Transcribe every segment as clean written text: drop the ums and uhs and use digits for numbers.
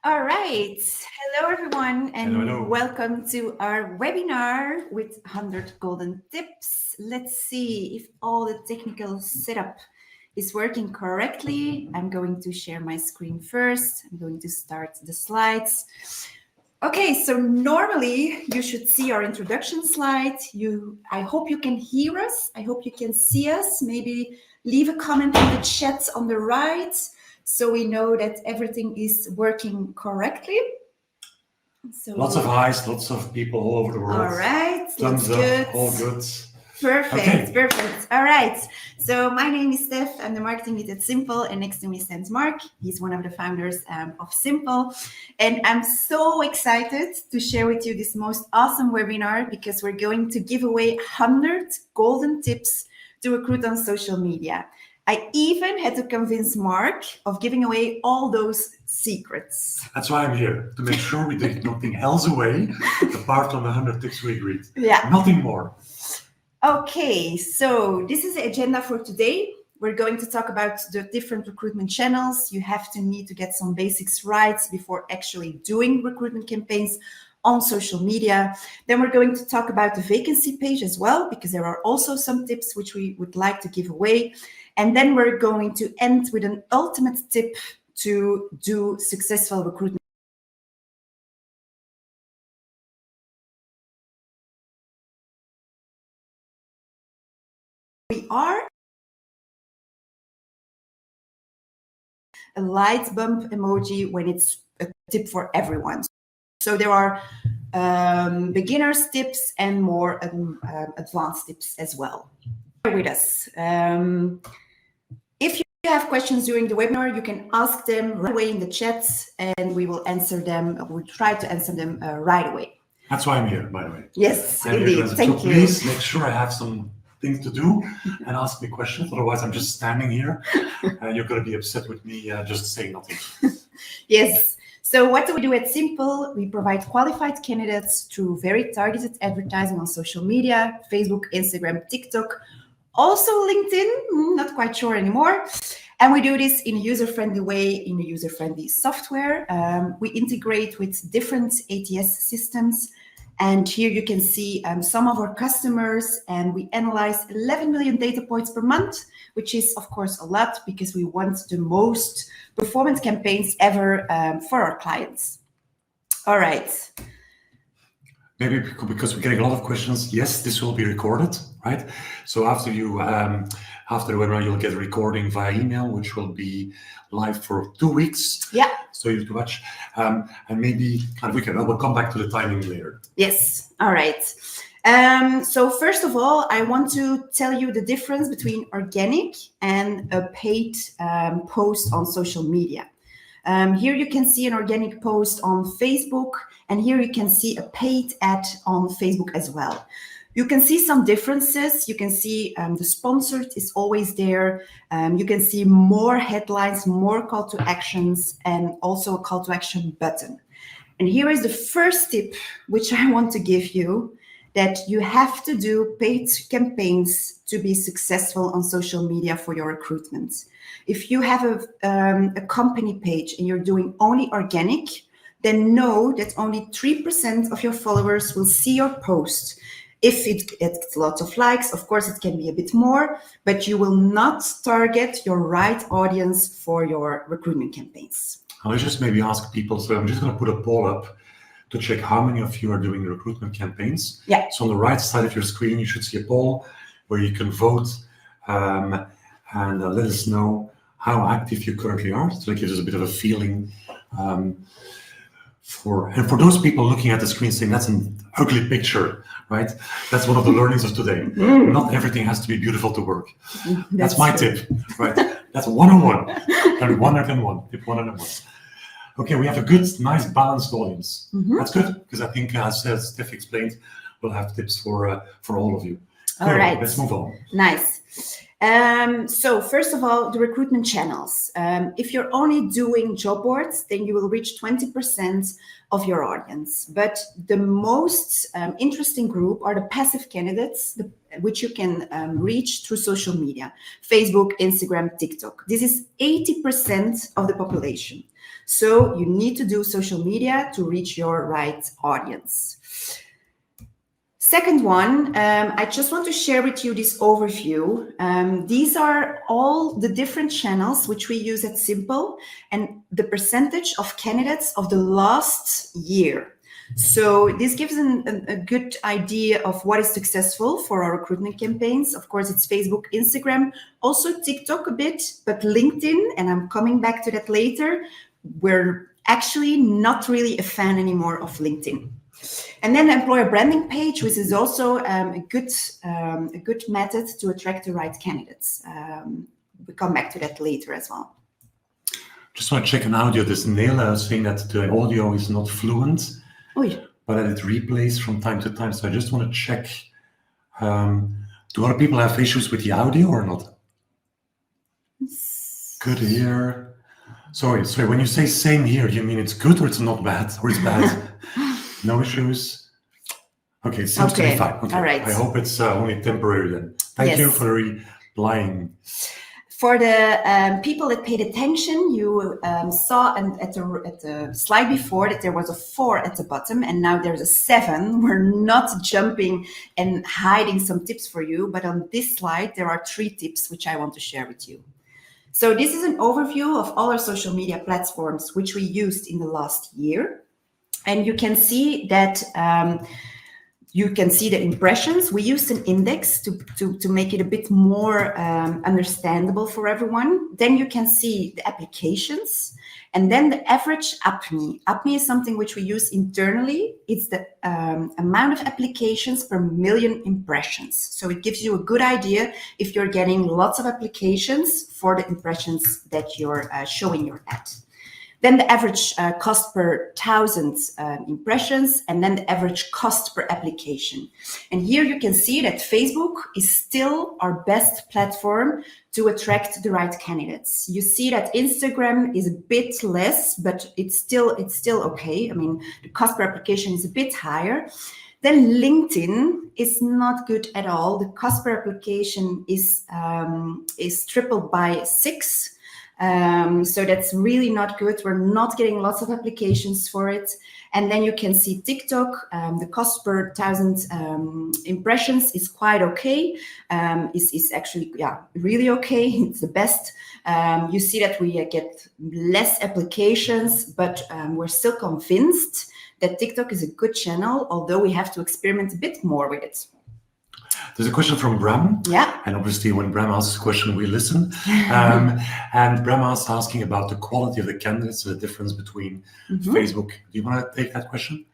All right. Hello, everyone, and Hello. welcome to our webinar with 100 golden tips. Let's see if all the technical setup is working correctly. I'm going to share my screen first. I'm going to start the slides. Okay, so normally you should see our introduction slide. I hope you can hear us. I hope you can see us. Maybe leave a comment in the chat on the right, so we know that everything is working correctly. So lots of highs, lots of people all over the world. All right, thumbs up, all good. Perfect, okay. Perfect. All right. So my name is Steph. I'm the marketing lead at Simple, and next to me stands Mark. He's one of the founders of Simple. And I'm so excited to share with you this most awesome webinar because we're going to give away 100 golden tips to recruit on social media. I even had to convince Mark of giving away all those secrets. That's why I'm here, to make sure we take nothing else away apart from the 100 tips we agreed. Yeah. Nothing more. Okay, so this is the agenda for today. We're going to talk about the different recruitment channels. You have to need to get some basics right before actually doing recruitment campaigns on social media. Then we're going to talk about the vacancy page as well, because there are also some tips which we would like to give away. And then we're going to end with an ultimate tip to do successful recruitment. We are a light bump emoji when it's a tip for everyone. So there are beginners tips and more advanced tips as well. Bear with us. If you have questions during the webinar, you can ask them right away in the chat and we will answer them. We'll try to answer them right away. That's why I'm here, by the way. Yes, indeed. Thank you. Please make sure I have some things to do and ask me questions. Otherwise, I'm just standing here and you're going to be upset with me just saying nothing. Yes. So what do we do at Simple? We provide qualified candidates through very targeted advertising on social media, Facebook, Instagram, TikTok, also LinkedIn, not quite sure anymore. And we do this in a user-friendly way, in a user-friendly software. We integrate with different ATS systems. And here you can see some of our customers, and we analyze 11 million data points per month, which is, of course, a lot because we want the most performance campaigns ever for our clients. All right. Maybe because we're getting a lot of questions. Yes, this will be recorded, right? So after the webinar, you'll get a recording via email, which will be live for 2 weeks. Yeah. So you have to watch, and maybe we'll come back to the timing later. Yes. All right. So first of all, I want to tell you the difference between organic and a paid post on social media. Here you can see an organic post on Facebook, and here you can see a paid ad on Facebook as well. You can see some differences. You can see the sponsored is always there. You can see more headlines, more call to actions, and also a call to action button. And here is the first tip, which I want to give you, that you have to do paid campaigns to be successful on social media for your recruitment. If you have a company page and you're doing only organic, then know that only 3% of your followers will see your post. If it gets lots of likes, of course, it can be a bit more, but you will not target your right audience for your recruitment campaigns. I'll just maybe ask people, so I'm just going to put a poll up to check how many of you are doing recruitment campaigns. Yeah. So on the right side of your screen, you should see a poll where you can vote and let us know how active you currently are. So it gives us a bit of a feeling. For those people looking at the screen saying that's an ugly picture, right? That's one of the learnings of today. Not everything has to be beautiful to work. That's my tip, right? That's 101. And 101. Tip 101. Okay, we have a good, nice, balanced audience. That's good, because I think, as Steph explained, we'll have tips for all of you. All right. Let's move on. Nice. So first of all, the recruitment channels. If you're only doing job boards, then you will reach 20% of your audience. But the most interesting group are the passive candidates, which you can reach through social media, Facebook, Instagram, TikTok. This is 80% of the population. So you need to do social media to reach your right audience. Second one, I just want to share with you this overview. These are all the different channels which we use at Simple and the percentage of candidates of the last year. So this gives a good idea of what is successful for our recruitment campaigns. Of course, it's Facebook, Instagram, also TikTok a bit, but LinkedIn, and I'm coming back to that later, we're actually not really a fan anymore of LinkedIn. And then the employer branding page, which is also a good method to attract the right candidates. We'll come back to that later as well. Just want to check an audio. This Nela saying that the audio is not fluent, but that it replays from time to time. So I just want to check, do other people have issues with the audio or not? Good here. Sorry, when you say same here, you mean it's good or it's not bad or it's bad? No issues? Okay, it seems to be fine. Okay. All right. I hope it's only temporary then. Thank you for replying. For the people that paid attention, you saw at the slide before that there was a 4 at the bottom, and now there's a 7. We're not jumping and hiding some tips for you, but on this slide, there are 3 tips which I want to share with you. So this is an overview of all our social media platforms which we used in the last year. And you can see that you can see the impressions. We used an index to make it a bit more understandable for everyone. Then you can see the applications and then the average APNI. APNI is something which we use internally. It's the amount of applications per million impressions. So it gives you a good idea if you're getting lots of applications for the impressions that you're showing your ad. Then the average cost per 1,000 impressions, and then the average cost per application. And here you can see that Facebook is still our best platform to attract the right candidates. You see that Instagram is a bit less, but it's still okay. I mean, the cost per application is a bit higher. Then LinkedIn is not good at all. The cost per application is tripled by 6. So that's really not good. We're not getting lots of applications for it. And then you can see TikTok, the cost per 1,000 impressions is quite okay. Is actually, really okay. It's the best. You see that we get less applications, but we're still convinced that TikTok is a good channel, although we have to experiment a bit more with it. There's a question from Bram. Yeah. And obviously when Bram asks a question, we listen. And Bram is asking about the quality of the candidates, the difference between Facebook. Do you want to take that question?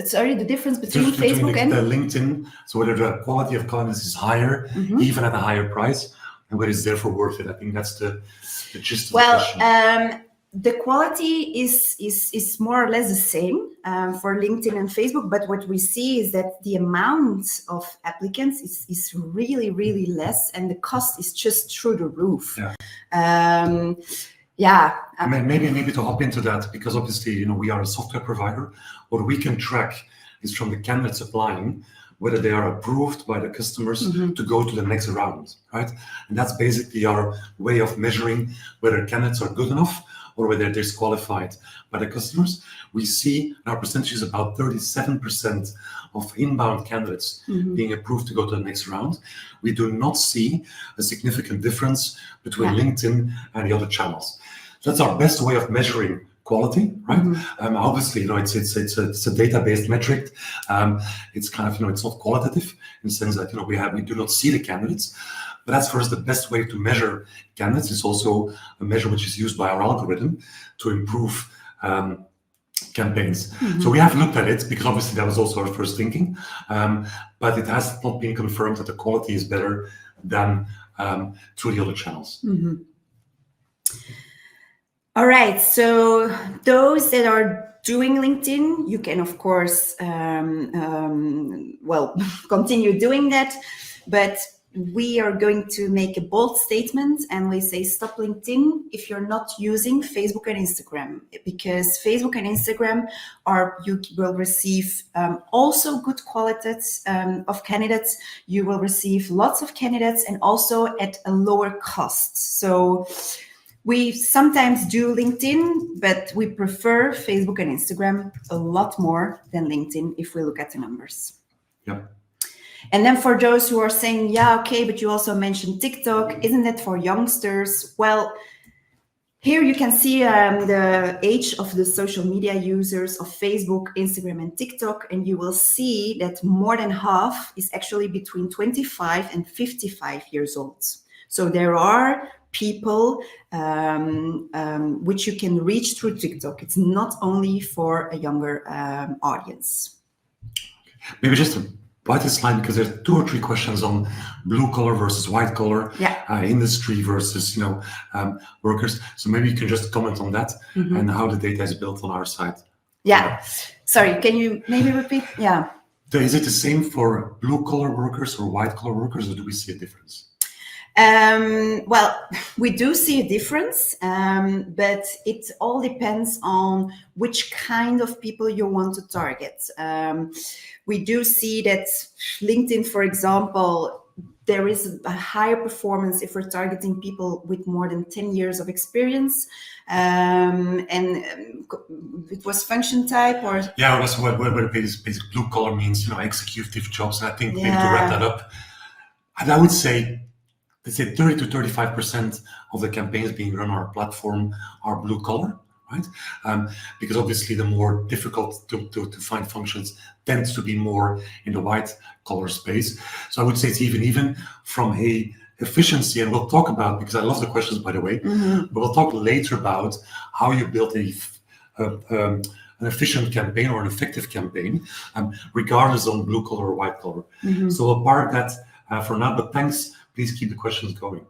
Sorry, the difference between Facebook and the LinkedIn. So whether the quality of candidates is higher, even at a higher price, and whether it's therefore worth it. I think that's the gist of the question. The quality is more or less the same for LinkedIn and Facebook, but what we see is that the amount of applicants is really, really less, and the cost is just through the roof. Maybe to hop into that, because obviously, we are a software provider. What we can track is from the candidates applying, whether they are approved by the customers to go to the next round, right? And that's basically our way of measuring whether candidates are good enough or whether they're disqualified by the customers. We see our percentage is about 37% of inbound candidates being approved to go to the next round. We do not see a significant difference between LinkedIn and the other channels. That's our best way of measuring quality, right? Obviously, it's a data-based metric. It's kind of, it's not qualitative in the sense that, we do not see the candidates. But that's for us the best way to measure candidates. It's also a measure which is used by our algorithm to improve campaigns. So we have looked at it because obviously that was also our first thinking, but it has not been confirmed that the quality is better than through the other channels. All right, so those that are doing LinkedIn, you can of course, continue doing that, but we are going to make a bold statement and we say stop LinkedIn if you're not using Facebook and Instagram, because Facebook and Instagram you will receive also good qualities of candidates. You will receive lots of candidates and also at a lower cost. So We sometimes do LinkedIn, but we prefer Facebook and Instagram a lot more than LinkedIn if we look at the numbers. Yeah. And then for those who are saying, yeah, okay, but you also mentioned TikTok, isn't that for youngsters? Well, here you can see the age of the social media users of Facebook, Instagram, and TikTok, and you will see that more than half is actually between 25 and 55 years old. So there are people which you can reach through TikTok. It's not only for a younger audience. Maybe just to write this slide, because there's 2 or 3 questions on blue collar versus white collar, industry versus workers. So maybe you can just comment on that and how the data is built on our side. Yeah. Sorry, can you maybe repeat? Yeah. Is it the same for blue collar workers or white collar workers, or do we see a difference? Well, we do see a difference, but it all depends on which kind of people you want to target. We do see that LinkedIn, for example, there is a higher performance if we're targeting people with more than 10 years of experience. And it was function type or? Yeah, that's what basic blue collar means, executive jobs. And I think maybe to wrap that up, and I would say, let's say 30 to 35% of the campaigns being run on our platform are blue collar, right? Because obviously the more difficult to find functions tends to be more in the white collar space. So I would say it's even from a efficiency, and we'll talk about, because I love the questions, by the way, but we'll talk later about how you build an efficient campaign or an effective campaign, regardless on blue collar or white collar. So we'll park that for now, but thanks. Please keep the questions going.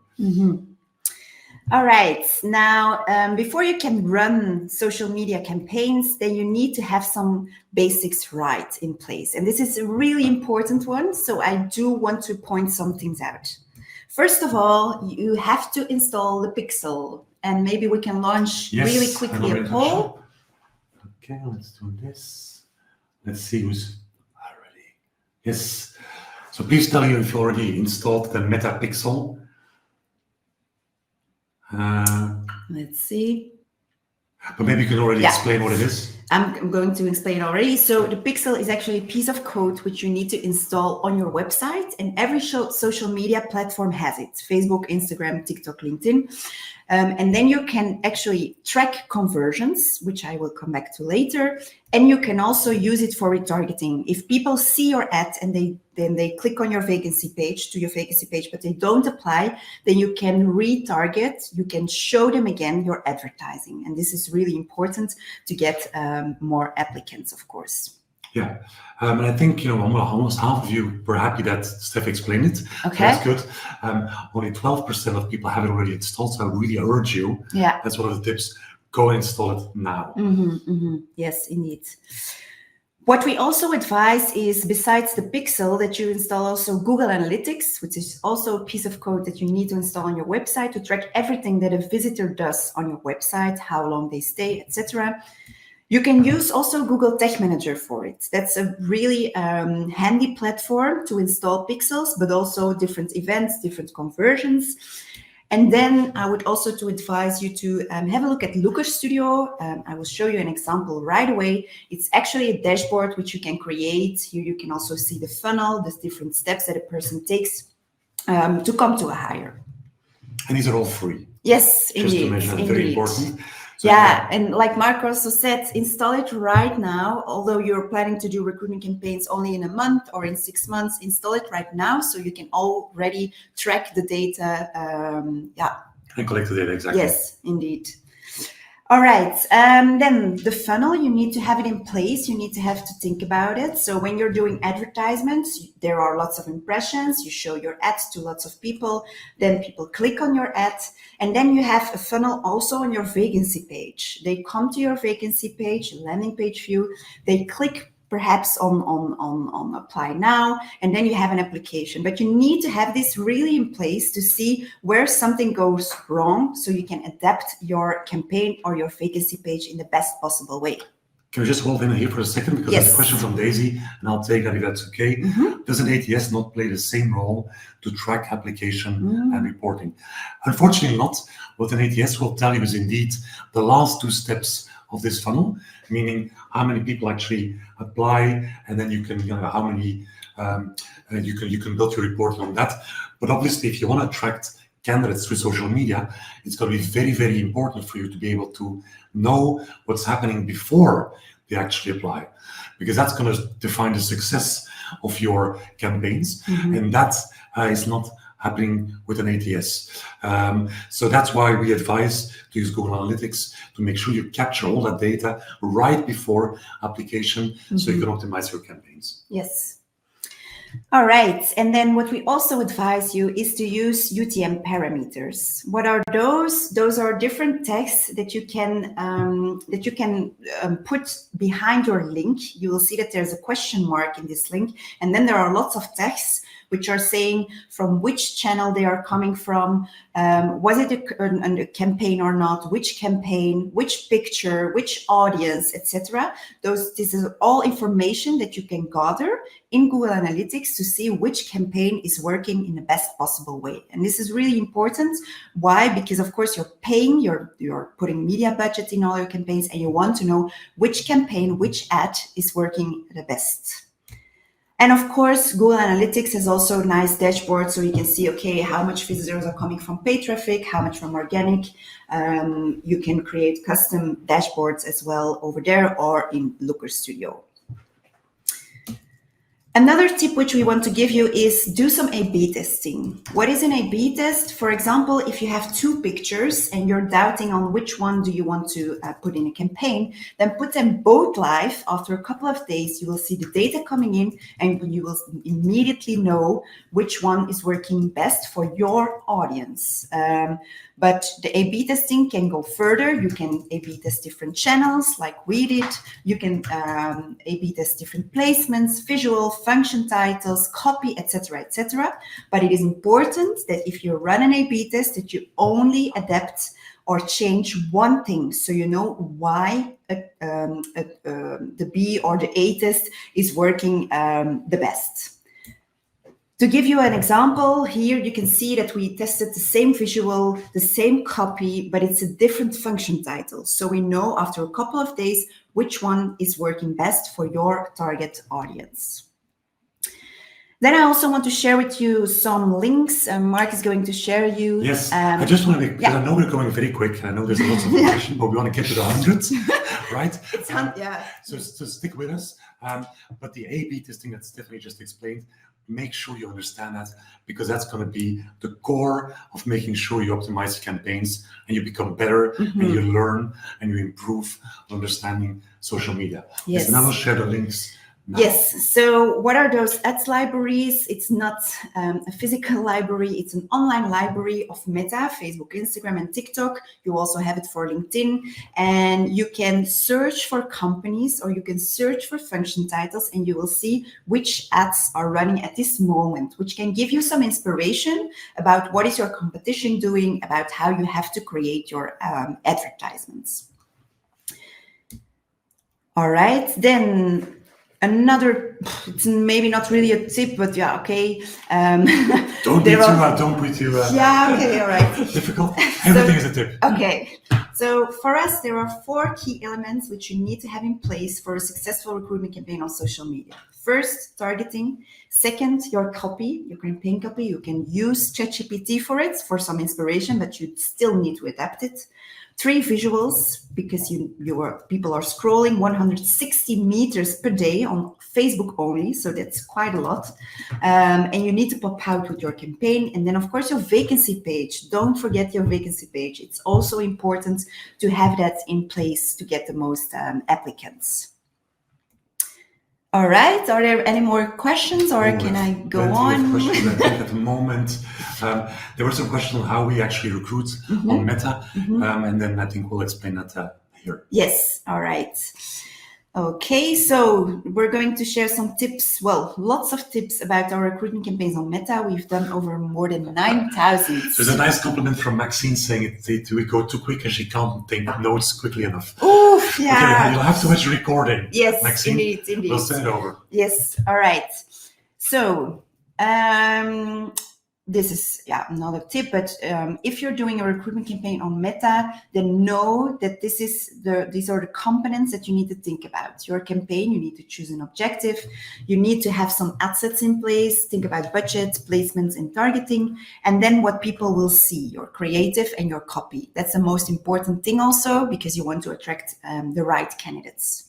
All right. Now, before you can run social media campaigns, then you need to have some basics right in place. And this is a really important one. So I do want to point some things out. First of all, you have to install the Pixel. And maybe we can launch really quickly a poll. Okay, let's do this. Let's see who's already. Yes. So please tell you if you already installed the Meta Pixel. Let's see. But maybe you can already explain what it is. I'm going to explain already. So the Pixel is actually a piece of code which you need to install on your website, and every social media platform has it. Facebook, Instagram, TikTok, LinkedIn. And then you can actually track conversions, which I will come back to later. And you can also use it for retargeting. If people see your ad and they click on your vacancy page, but they don't apply, then you can retarget, you can show them again your advertising. And this is really important to get more applicants, of course. Yeah, and I think almost half of you were happy that Steph explained it. Okay, that's good. Only 12% of people have it already installed, so I really urge you. Yeah, that's one of the tips. Go and install it now. Yes, indeed. What we also advise is, besides the Pixel, that you install also Google Analytics, which is also a piece of code that you need to install on your website to track everything that a visitor does on your website, how long they stay, etc. You can use also Google Tag Manager for it. That's a really handy platform to install pixels, but also different events, different conversions. And then I would also to advise you to have a look at Looker Studio. I will show you an example right away. It's actually a dashboard which you can create. Here you can also see the funnel, the different steps that a person takes to come to a hire. And these are all free. Yes, just indeed. To mention, very important. So, yeah, and like Mark also said, install it right now. Although you're planning to do recruitment campaigns only in a month or in 6 months, install it right now so you can already track the data. And collect the data, exactly. Yes, indeed. All right, then the funnel, you need to have it in place. You need to have to think about it. So when you're doing advertisements, there are lots of impressions. You show your ads to lots of people. Then people click on your ad. And then you have a funnel also on your vacancy page. They come to your vacancy page, landing page view. They click perhaps on apply now, and then you have an application. But you need to have this really in place to see where something goes wrong so you can adapt your campaign or your vacancy page in the best possible way. Can we just hold in here for a second? Because there's a question from Daisy, and I'll take that if that's okay. Does an ATS not play the same role to track application and reporting? Unfortunately not. What an ATS will tell you is indeed the last two steps of this funnel, meaning how many people actually apply, and then you can, how many, you can build your report on that. But obviously, if you want to attract candidates through social media, it's going to be very, very important for you to be able to know what's happening before they actually apply, because that's going to define the success of your campaigns. And that is not happening with an ATS. So that's why we advise to use Google Analytics to make sure you capture all that data right before application so you can optimize your campaigns. Yes. All right, and then what we also advise you is to use UTM parameters. What are those? Those are different texts that you can put behind your link. You will see that there's a question mark in this link, and then there are lots of texts which are saying from which channel they are coming from, was it a campaign or not, which campaign, which picture, which audience, etc. This is all information that you can gather in Google Analytics to see which campaign is working in the best possible way. And this is really important. Why? Because of course you're paying, you're putting media budget in all your campaigns, and you want to know which campaign, which ad is working the best. And of course, Google Analytics has also a nice dashboard, so you can see, okay, how much visitors are coming from paid traffic, how much from organic. You can create custom dashboards as well over there or in Looker Studio. Another tip which we want to give you is do some A/B testing. What is an A/B test? For example, if you have two pictures and you're doubting on which one do you want to put in a campaign, then put them both live. After a couple of days, you will see the data coming in and you will immediately know which one is working best for your audience. But the A/B testing can go further. You can A/B test different channels like we did. You can A/B test different placements, visual, function titles, copy, etc., etc. But it is important that if you run an A/B test, that you only adapt or change one thing, so you know why the B or the A test is working the best. To give you an example, here you can see that we tested the same visual, the same copy, but it's a different function title. So we know after a couple of days which one is working best for your target audience. Then I also want to share with you some links. Mark is going to share you. Yes, I just want to, because I know we're going very quick. I know there's lots of information, but we want to get to the 100, right? It's So stick with us. But the A/B testing that Stephanie just explained, make sure you understand that, because that's going to be the core of making sure you optimize campaigns and you become better and you learn and you improve understanding social media. Yes. And I will share the links now. Yes. So what are those ads libraries? It's not a physical library. It's an online library of Meta, Facebook, Instagram, and TikTok. You also have it for LinkedIn. And you can search for companies or you can search for function titles and you will see which ads are running at this moment, which can give you some inspiration about what is your competition doing, about how you have to create your advertisements. All right. Then another, it's maybe not really a tip, but yeah, okay. Don't be too yeah, okay, all right. difficult. Everything is a tip. Okay. So for us, there are 4 key elements which you need to have in place for a successful recruitment campaign on social media. First, targeting. Second, your copy, your campaign copy. You can use ChatGPT for it, for some inspiration, but you still need to adapt it. 3, visuals, because people are scrolling 160 meters per day on Facebook only, so that's quite a lot. And you need to pop out with your campaign. And then, of course, your vacancy page. Don't forget your vacancy page. It's also important to have that in place to get the most applicants. All right. Are there any more questions, or can I go on? Questions, I think at the moment, there were some questions on how we actually recruit on Meta, and then I think we'll explain that here. Yes. All right. Okay, so we're going to share some tips. Well, lots of tips about our recruitment campaigns on Meta. We've done over more than 9,000. There's a nice compliment from Maxine saying we go too quick and she can't take notes quickly enough. Oh, yeah. Okay, you'll have to watch the recording. Yes, Maxine, indeed. we'll send it over. Yes, all right. So, this is another tip, but if you're doing a recruitment campaign on Meta, then know that these are the components that you need to think about. Your campaign, you need to choose an objective, you need to have some assets in place, think about budget, placements, and targeting, and then what people will see, your creative and your copy. That's the most important thing also, because you want to attract the right candidates.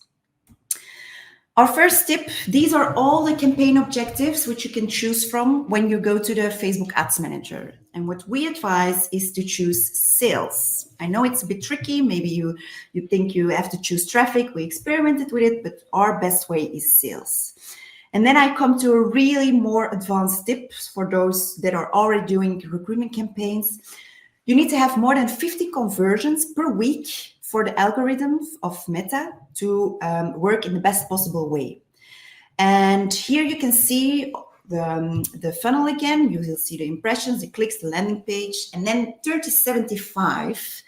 Our first tip, these are all the campaign objectives which you can choose from when you go to the Facebook Ads Manager. And what we advise is to choose sales. I know it's a bit tricky. Maybe you think you have to choose traffic. We experimented with it, but our best way is sales. And then I come to a really more advanced tip for those that are already doing recruitment campaigns. You need to have more than 50 conversions per week for the algorithm of Meta to work in the best possible way. And here you can see the funnel again. You will see the impressions, the clicks, the landing page, and then 3075.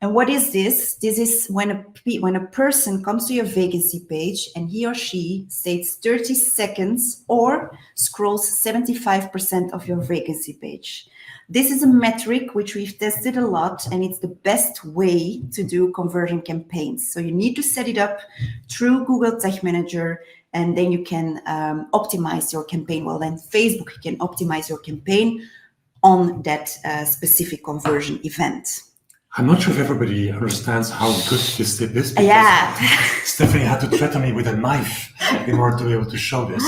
And what is this? This is when a person comes to your vacancy page and he or she stays 30 seconds or scrolls 75% of your vacancy page. This is a metric which we've tested a lot, and it's the best way to do conversion campaigns. So you need to set it up through Google Tag Manager, and then you can optimize your campaign. Well, then Facebook can optimize your campaign on that specific conversion event. I'm not sure if everybody understands how good this tip is. Stephanie had to threaten me with a knife in order to be able to show this.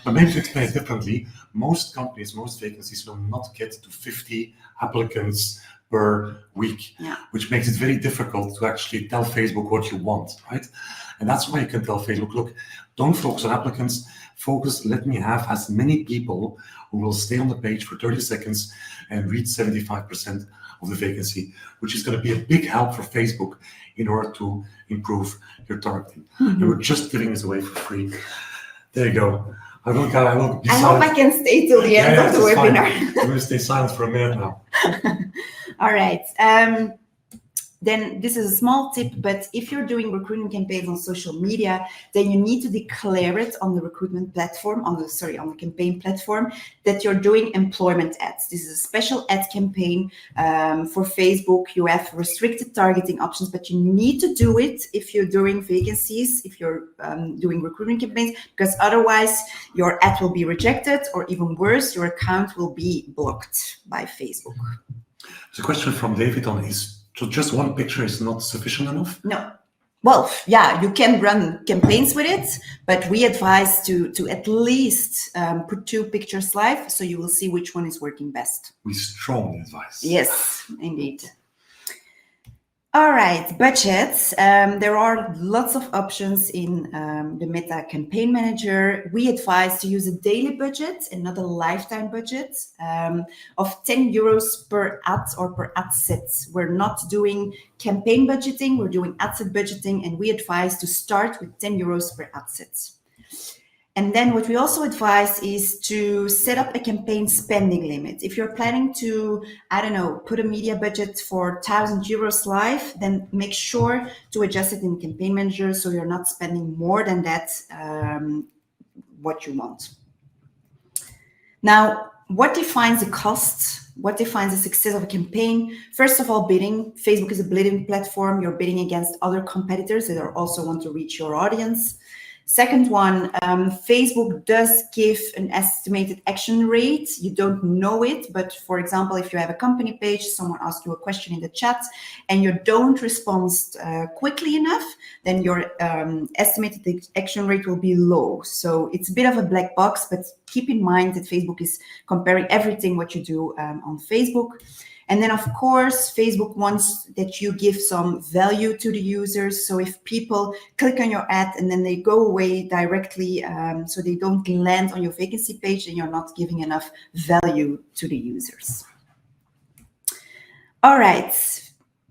But maybe to explain it differently, most companies, most vacancies will not get to 50 applicants per week, which makes it very difficult to actually tell Facebook what you want, right? And that's why you can tell Facebook, look, don't focus on applicants, let me have as many people who will stay on the page for 30 seconds and read 75% of the vacancy, which is going to be a big help for Facebook in order to improve your targeting. And we're just giving this away for free. There you go. I will be silent. I hope I can stay till the end of the webinar. I'm going to stay silent for a minute now. All right. Then this is a small tip, but if you're doing recruitment campaigns on social media, then you need to declare it on the recruitment platform, on the campaign platform, that you're doing employment ads. This is a special ad campaign for Facebook. You have restricted targeting options, but you need to do it if you're doing vacancies, if you're doing recruitment campaigns, because otherwise your ad will be rejected, or even worse, your account will be blocked by Facebook. There's a question from David on so just one picture is not sufficient enough? No. Well, yeah, you can run campaigns with it, but we advise to at least put 2 pictures live, so you will see which one is working best. We strongly advise. Yes, indeed. All right, budgets. There are lots of options in the Meta Campaign Manager. We advise to use a daily budget and not a lifetime budget of 10 euros per ad or per ad set. We're not doing campaign budgeting, we're doing ad set budgeting, and we advise to start with 10 euros per ad set. And then what we also advise is to set up a campaign spending limit. If you're planning to, put a media budget for 1,000 euros live, then make sure to adjust it in Campaign Manager so you're not spending more than that, what you want. Now, what defines the cost? What defines the success of a campaign? First of all, bidding. Facebook is a bidding platform. You're bidding against other competitors that also want to reach your audience. Second one, Facebook does give an estimated action rate. You don't know it, but for example, if you have a company page, someone asks you a question in the chat and you don't respond quickly enough, then your estimated action rate will be low. So it's a bit of a black box, but keep in mind that Facebook is comparing everything what you do on Facebook. And then, of course, Facebook wants that you give some value to the users. So if people click on your ad and then they go away directly, so they don't land on your vacancy page, then you're not giving enough value to the users. All right.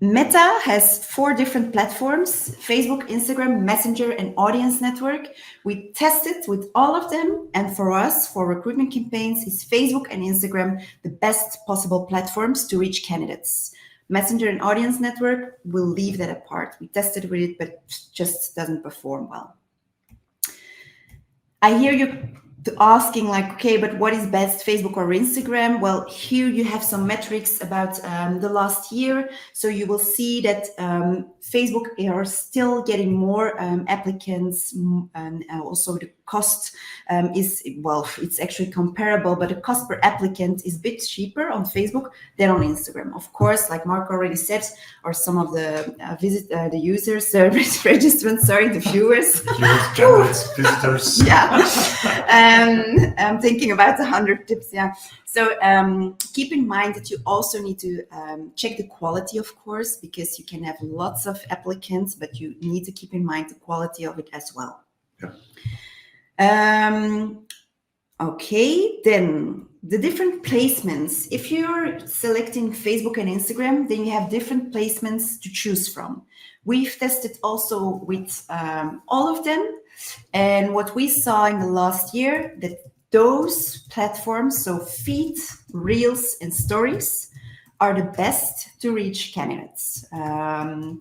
Meta has 4 different platforms: Facebook, Instagram, Messenger, and Audience Network. We tested with all of them, and for us, for recruitment campaigns, is Facebook and Instagram the best possible platforms to reach candidates. Messenger and Audience Network, we'll leave that apart. We tested with it, but it just doesn't perform well. I hear you asking like, okay, but what is best, Facebook or Instagram? Well, here you have some metrics about the last year. So you will see that Facebook are still getting more applicants, and also the cost is, well, it's actually comparable, but the cost per applicant is a bit cheaper on Facebook than on Instagram. Of course, like Mark already said, or some of the the users, registrants, sorry, the viewers. Candidates, visitors. Yeah. I'm thinking about the 100 tips. Yeah. So keep in mind that you also need to check the quality, of course, because you can have lots of applicants, but you need to keep in mind the quality of it as well. Yeah. Okay, then the different placements. If you're selecting Facebook and Instagram, then you have different placements to choose from. We've tested also with all of them. And what we saw in the last year, that those platforms, so Feed, Reels, and Stories, are the best to reach candidates. And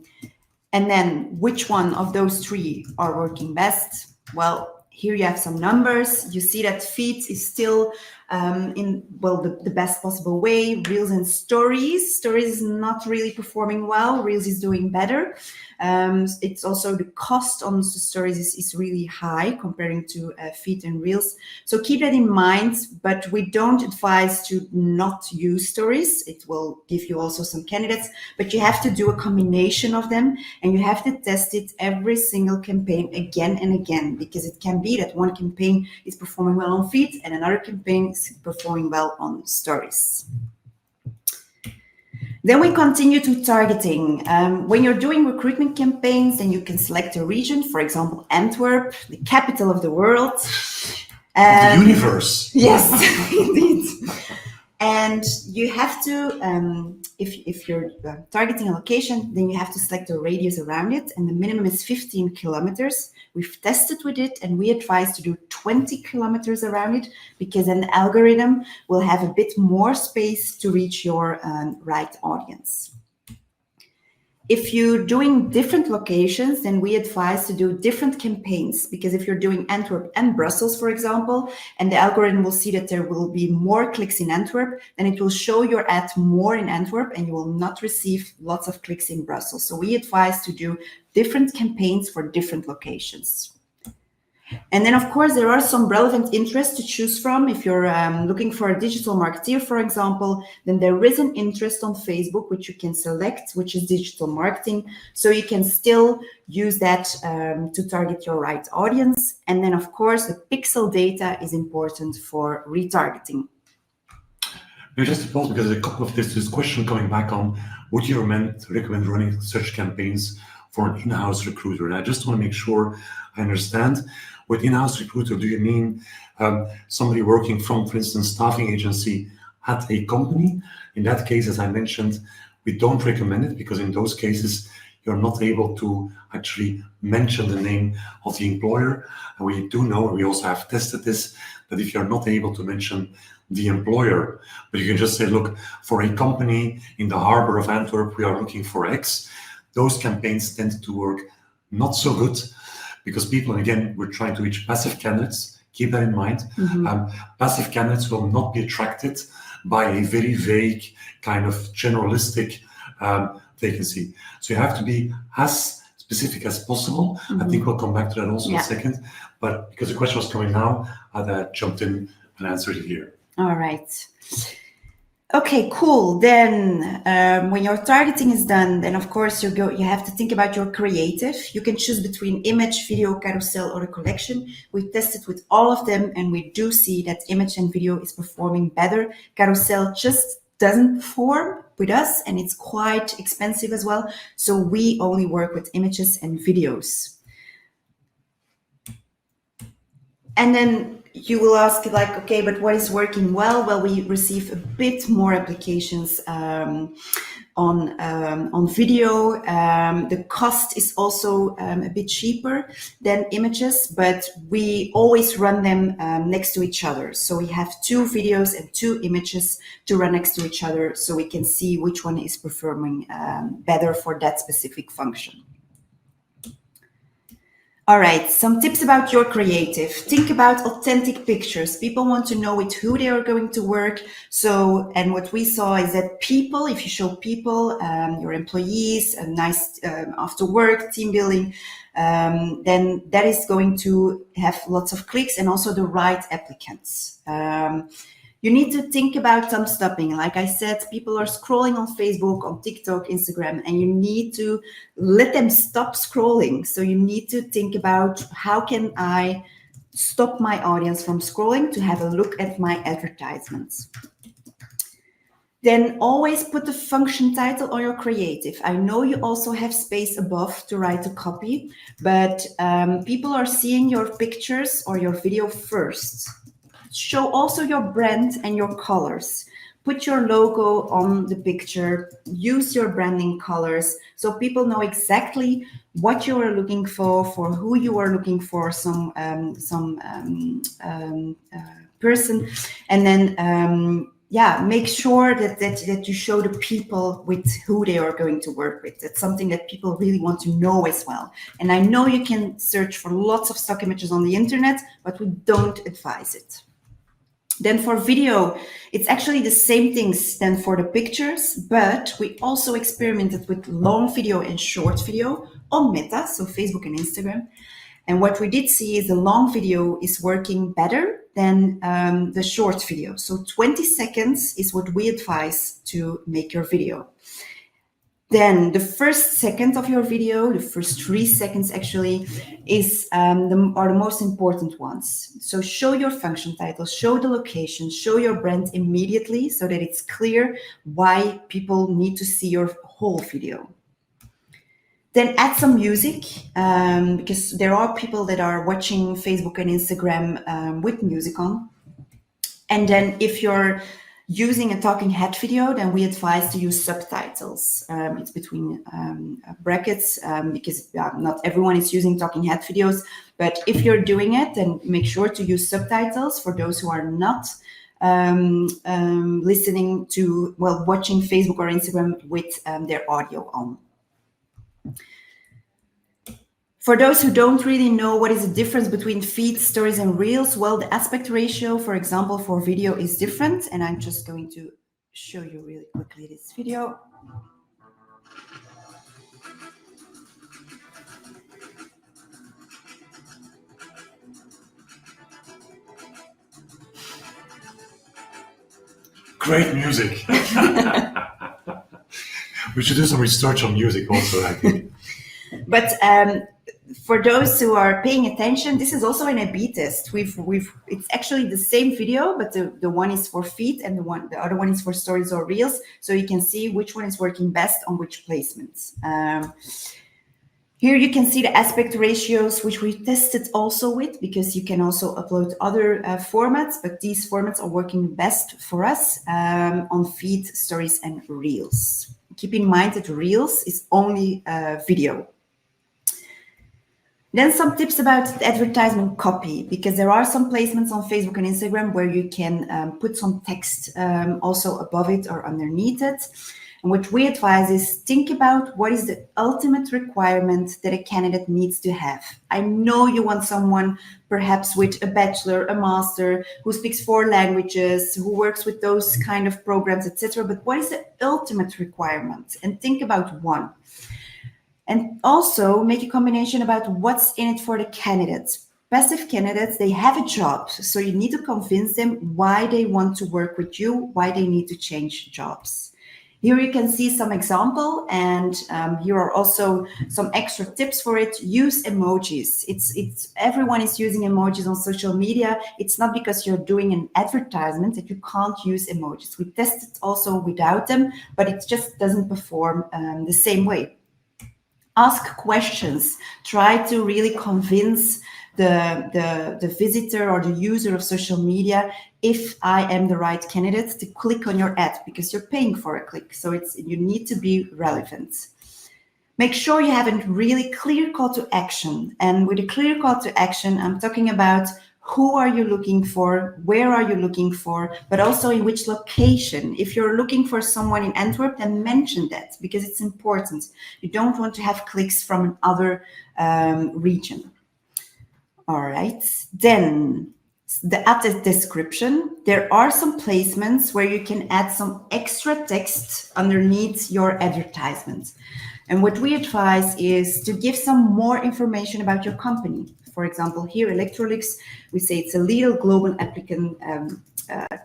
then which one of those 3 are working best? Well, here you have some numbers. You see that Feed is still in, well, the best possible way. Reels and Stories. Stories is not really performing well. Reels is doing better. It's also the cost on the Stories is really high comparing to Feed and Reels. So keep that in mind, but we don't advise to not use Stories. It will give you also some candidates, but you have to do a combination of them, and you have to test it every single campaign again and again, because it can be that one campaign is performing well on Feed and another campaign is performing well on Stories. Then we continue to targeting. When you're doing recruitment campaigns, then you can select a region, for example, Antwerp, the capital of the world. The universe. Yes, indeed. And you have to, if you're targeting a location, then you have to select a radius around it, and the minimum is 15 kilometers. We've tested with it, and we advise to do 20 kilometers around it, because an algorithm will have a bit more space to reach your right audience. If you're doing different locations, then we advise to do different campaigns, because if you're doing Antwerp and Brussels, for example, and the algorithm will see that there will be more clicks in Antwerp, then it will show your ad more in Antwerp and you will not receive lots of clicks in Brussels. So we advise to do different campaigns for different locations. And then, of course, there are some relevant interests to choose from. If you're looking for a digital marketeer, for example, then there is an interest on Facebook, which you can select, which is digital marketing. So you can still use that to target your right audience. And then, of course, the pixel data is important for retargeting. Just to pause, because there's a couple of this question coming back on, would you recommend running search campaigns for an in-house recruiter? And I just want to make sure I understand. With in-house recruiter, do you mean somebody working from, for instance, staffing agency at a company? In that case, as I mentioned, we don't recommend it, because in those cases, you're not able to actually mention the name of the employer. And we do know, we also have tested this, that if you're not able to mention the employer, but you can just say, look, for a company in the harbor of Antwerp, we are looking for X. Those campaigns tend to work not so good, because people, and again, we're trying to reach passive candidates. Keep that in mind. Mm-hmm. Passive candidates will not be attracted by a very vague kind of generalistic vacancy. So you have to be as specific as possible. Mm-hmm. I think we'll come back to that also in a second. But because the question was coming now, I jumped in and answered it here. All right. Okay, cool. Then when your targeting is done, then of course you have to think about your creative. You can choose between image, video, carousel, or a collection. We tested with all of them, and we do see that image and video is performing better. Carousel just doesn't perform with us, and it's quite expensive as well. So we only work with images and videos. And then you will ask like, okay, but what is working well? Well, we receive a bit more applications on video. The cost is also a bit cheaper than images, but we always run them next to each other. So we have 2 videos and 2 images to run next to each other, so we can see which one is performing better for that specific function. All right, some tips about your creative. Think about authentic pictures. People want to know with who they are going to work. So, and what we saw is that people, if you show people, your employees, a nice after work team building, then that is going to have lots of clicks and also the right applicants. You need to think about thumb stopping. Like I said, people are scrolling on Facebook, on TikTok, Instagram, and you need to let them stop scrolling. So you need to think about, how can I stop my audience from scrolling to have a look at my advertisements? Then always put the function title on your creative. I know you also have space above to write a copy, but people are seeing your pictures or your video first. Show also your brand and your colors. Put your logo on the picture, use your branding colors, so people know exactly what you are looking for who you are looking for, some person. And then, yeah, make sure that you show the people with who they are going to work with. That's something that people really want to know as well. And I know you can search for lots of stock images on the internet, but we don't advise it. Then for video, it's actually the same things than for the pictures, but we also experimented with long video and short video on Meta, so Facebook and Instagram. And what we did see is the long video is working better than the short video. So 20 seconds is what we advise to make your video. Then the first second of your video, the first 3 seconds actually, is are the most important ones. So show your function title, show the location, show your brand immediately so that it's clear why people need to see your whole video. Then add some music, because there are people that are watching Facebook and Instagram with music on. And then if you're using a talking head video, then we advise to use subtitles. It's between brackets, because not everyone is using talking head videos. But if you're doing it, then make sure to use subtitles for those who are not listening to, well, watching Facebook or Instagram with their audio on. For those who don't really know what is the difference between feed, stories, and reels, well, the aspect ratio, for example, for video is different. And I'm just going to show you really quickly this video. Great music. We should do some research on music also, I think. But for those who are paying attention, this is also an A/B test. It's actually the same video, but the one is for feed and the other one is for stories or reels. So you can see which one is working best on which placements. Here you can see the aspect ratios, which we tested also with, because you can also upload other formats, but these formats are working best for us on feed, stories, and reels. Keep in mind that reels is only video. Then some tips about advertisement copy, because there are some placements on Facebook and Instagram where you can put some text also above it or underneath it. And what we advise is think about what is the ultimate requirement that a candidate needs to have. I know you want someone perhaps with a bachelor, a master, who speaks 4 languages, who works with those kind of programs, etc. But what is the ultimate requirement? And think about one. And also make a combination about what's in it for the candidates. Passive candidates, they have a job. So you need to convince them why they want to work with you, why they need to change jobs. Here you can see some example, and here are also some extra tips for it. Use emojis. It's everyone is using emojis on social media. It's not because you're doing an advertisement that you can't use emojis. We tested also without them, but it just doesn't perform the same way. Ask questions. Try to really convince the visitor or the user of social media if I am the right candidate to click on your ad, because you're paying for a click. So you need to be relevant. Make sure you have a really clear call to action. And with a clear call to action, I'm talking about who are you looking for, where are you looking for, but also in which location. If you're looking for someone in Antwerp, then mention that, because it's important. You don't want to have clicks from another region. All right, then the ad description. There are some placements where you can add some extra text underneath your advertisement. And what we advise is to give some more information about your company. For example, here, Electrolux, we say it's a leading global applicant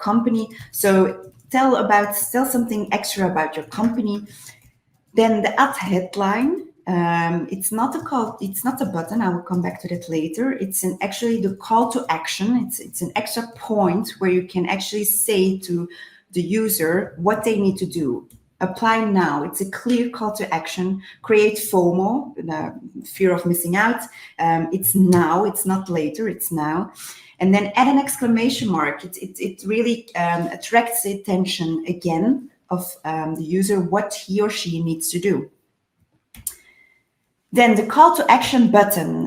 company. So tell something extra about your company. Then the ad headline. It's not a button. I will come back to that later. It's actually the call to action. It's an extra point where you can actually say to the user what they need to do. Apply now. It's a clear call to action. Create FOMO, the fear of missing out. It's now. It's not later. It's now. And then add an exclamation mark. It really attracts the attention again of the user, what he or she needs to do. Then the call to action button.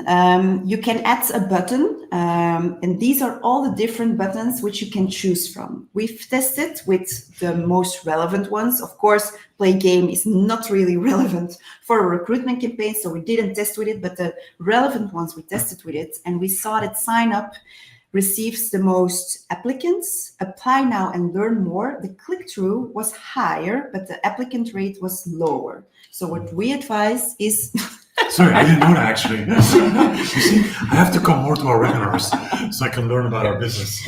You can add a button, and these are all the different buttons which you can choose from. We've tested with the most relevant ones. Of course, play game is not really relevant for a recruitment campaign, so we didn't test with it, but the relevant ones we tested with it, and we saw that sign up receives the most applicants. Apply now and learn more. The click-through was higher, but the applicant rate was lower. So what we advise is... Sorry, I didn't know that actually. You see, I have to come more to our webinars so I can learn about our business.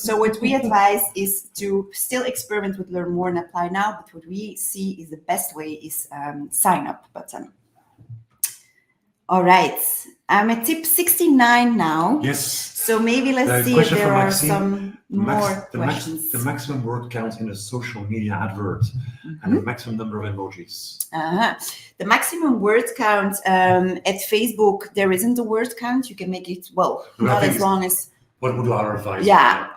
So what we advise is to still experiment with learn more and apply now, but what we see is the best way is sign up button. All right, I'm at tip 69 now. Yes. So maybe let's see if there are some more questions. The maximum word count in a social media advert and the maximum number of emojis. The maximum word count at Facebook, there isn't a word count. You can make it, well, not as long as... What would our advice be? Yeah.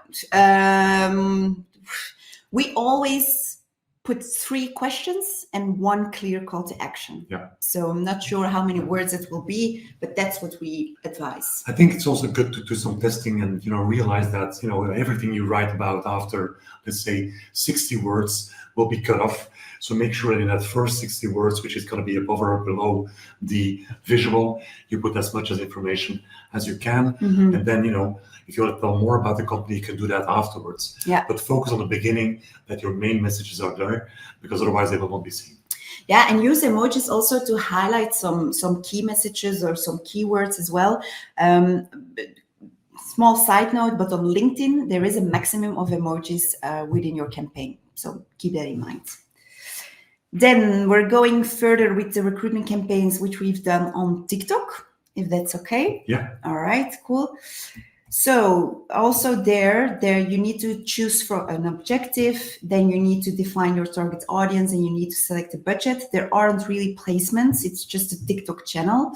We always put 3 questions and 1 clear call to action. Yeah. So I'm not sure how many words it will be, but that's what we advise. I think it's also good to do some testing and, realize that, everything you write about after, let's say, 60 words will be cut off. So make sure that in that first 60 words, which is going to be above or below the visual, you put as much as information as you can. Mm-hmm. And then, if you want to tell more about the company, you can do that afterwards. Yeah. But focus on the beginning, that your main messages are there, because otherwise they will not be seen. Yeah, and use emojis also to highlight some key messages or some keywords as well. Small side note, but on LinkedIn, there is a maximum of emojis within your campaign. So keep that in mind. Then we're going further with the recruitment campaigns, which we've done on TikTok, if that's okay. Yeah. All right, cool. So also there you need to choose for an objective, then you need to define your target audience and you need to select a budget. There aren't really placements, it's just a TikTok channel.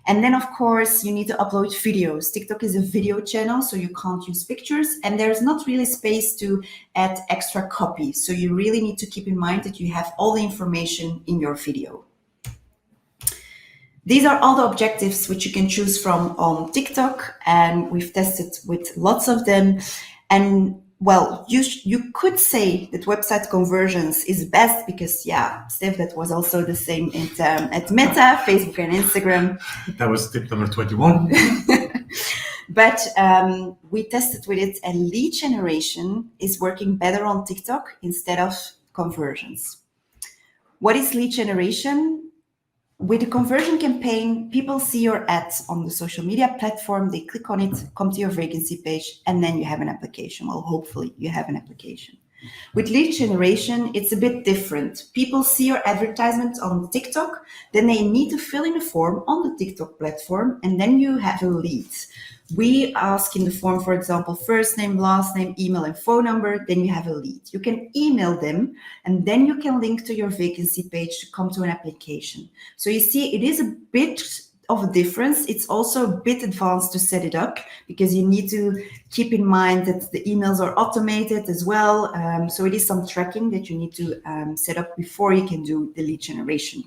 And then of course you need to upload videos. TikTok is a video channel, so you can't use pictures and there's not really space to add extra copy. So you really need to keep in mind that you have all the information in your video. These are all the objectives which you can choose from on TikTok, and we've tested with lots of them. And well, you could say that website conversions is best because, yeah, Steph, that was also the same at Meta, Facebook and Instagram. That was tip number 21. But we tested with it, and lead generation is working better on TikTok instead of conversions. What is lead generation? With a conversion campaign, people see your ads on the social media platform, they click on it, come to your vacancy page, and then you have an application. Well, hopefully you have an application. With lead generation, it's a bit different. People see your advertisement on TikTok, then they need to fill in a form on the TikTok platform, and then you have a lead. We ask in the form, for example, first name, last name, email, and phone number, then you have a lead. You can email them, and then you can link to your vacancy page to come to an application. So you see, it is a bit of a difference. It's also a bit advanced to set it up because you need to keep in mind that the emails are automated as well. So it is some tracking that you need to set up before you can do the lead generation.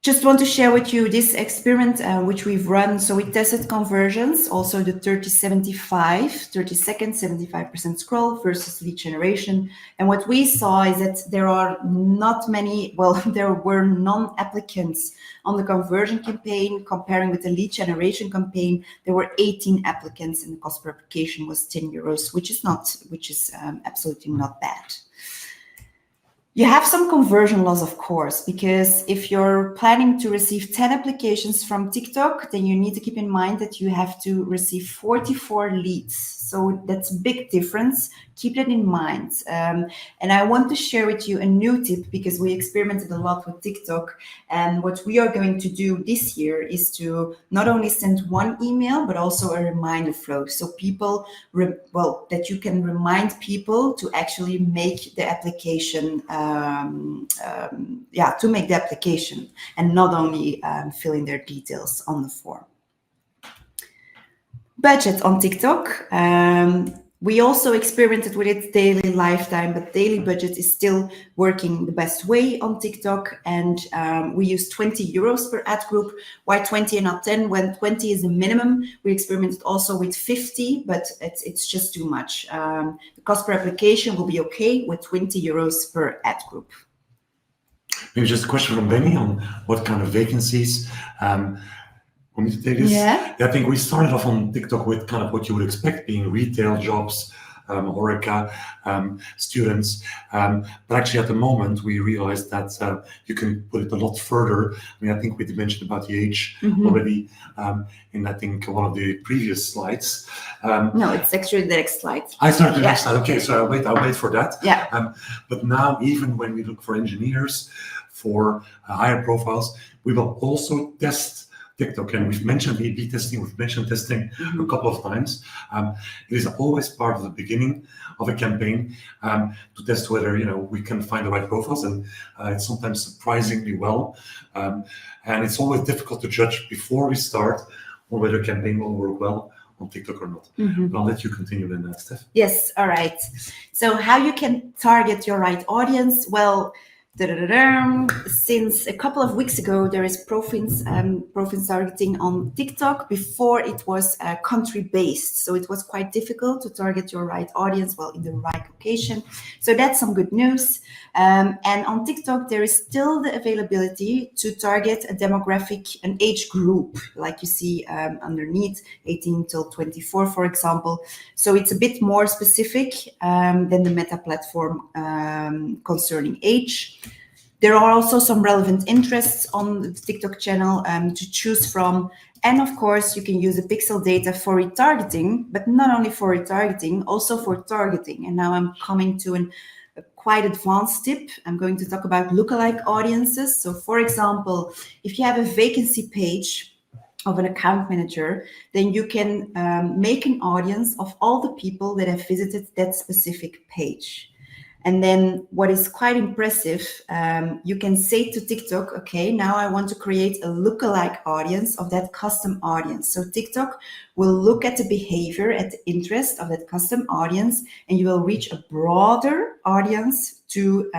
Just want to share with you this experiment which we've run. So we tested conversions, also the 30-75, 30 seconds, 75% scroll versus lead generation. And what we saw is that there are not many, well, there were non-applicants on the conversion campaign. Comparing with the lead generation campaign, there were 18 applicants and the cost per application was 10 euros, which is absolutely not bad. You have some conversion loss, of course, because if you're planning to receive 10 applications from TikTok, then you need to keep in mind that you have to receive 44 leads. So that's a big difference. Keep that in mind. And I want to share with you a new tip because we experimented a lot with TikTok. And what we are going to do this year is to not only send one email, but also a reminder flow. So people, that you can remind people to actually make the application, to make the application and not only fill in their details on the form. Budget on TikTok. We also experimented with its daily lifetime, but daily budget is still working the best way on TikTok. And we use 20 euros per ad group. Why 20 and not 10? When 20 is the minimum, we experimented also with 50, but it's just too much. The cost per application will be okay with 20 euros per ad group. Maybe just a question from Benny on what kind of vacancies. Want me to take this? Yeah. I think we started off on TikTok with kind of what you would expect, being retail jobs, HoReCa, students. But actually at the moment, we realized that you can put it a lot further. I mean, I think we mentioned about the age already in, I think, one of the previous slides. No, it's actually the next slide. I started the next slide. Okay, so I'll wait for that. Yeah. But now, even when we look for engineers, for higher profiles, we will also test TikTok, and we've mentioned A/B testing, we've mentioned testing a couple of times. It is always part of the beginning of a campaign to test whether we can find the right profiles, and it's sometimes surprisingly well. And it's always difficult to judge before we start on whether a campaign will work well on TikTok or not. But I'll let you continue then, Steph. Yes, all right. So how you can target your right audience? Well, since a couple of weeks ago, there is province targeting on TikTok. Before it was country-based, so it was quite difficult to target your right audience, well, in the right location. So that's some good news. And on TikTok, there is still the availability to target a demographic, an age group, like you see underneath, 18 till 24, for example. So it's a bit more specific than the Meta platform concerning age. There are also some relevant interests on the TikTok channel to choose from. And of course, you can use the pixel data for retargeting, but not only for retargeting, also for targeting. And now I'm coming to a quite advanced tip. I'm going to talk about lookalike audiences. So for example, if you have a vacancy page of an account manager, then you can make an audience of all the people that have visited that specific page. And then what is quite impressive, you can say to TikTok, okay, now I want to create a lookalike audience of that custom audience. So TikTok will look at the behavior, at the interest of that custom audience, and you will reach a broader audience to,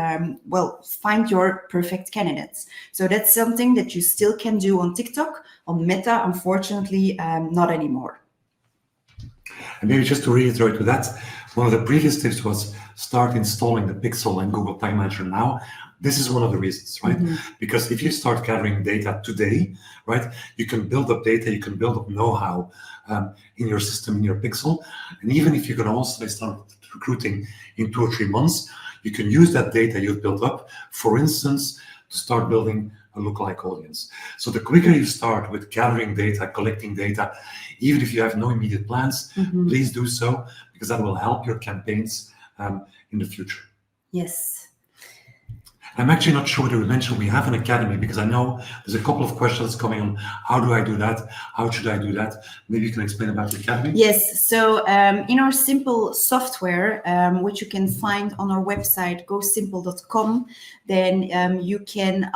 find your perfect candidates. So that's something that you still can do on TikTok. On Meta, unfortunately, not anymore. And maybe just to reiterate to that, one of the previous tips was start installing the Pixel and Google Tag Manager now. This is one of the reasons, right? Because if you start gathering data today, right, you can build up data, you can build up know-how in your system, in your Pixel. And even if you can also start recruiting in 2 or 3 months, you can use that data you've built up, for instance, to start building a lookalike audience. So the quicker you start with gathering data, collecting data, even if you have no immediate plans, please do so, because that will help your campaigns in the future. Yes. I'm actually not sure whether we mentioned we have an academy, because I know there's a couple of questions coming on. How do I do that? How should I do that? Maybe you can explain about the academy. Yes. So in our simple software, which you can find on our website, gosimple.com, then you can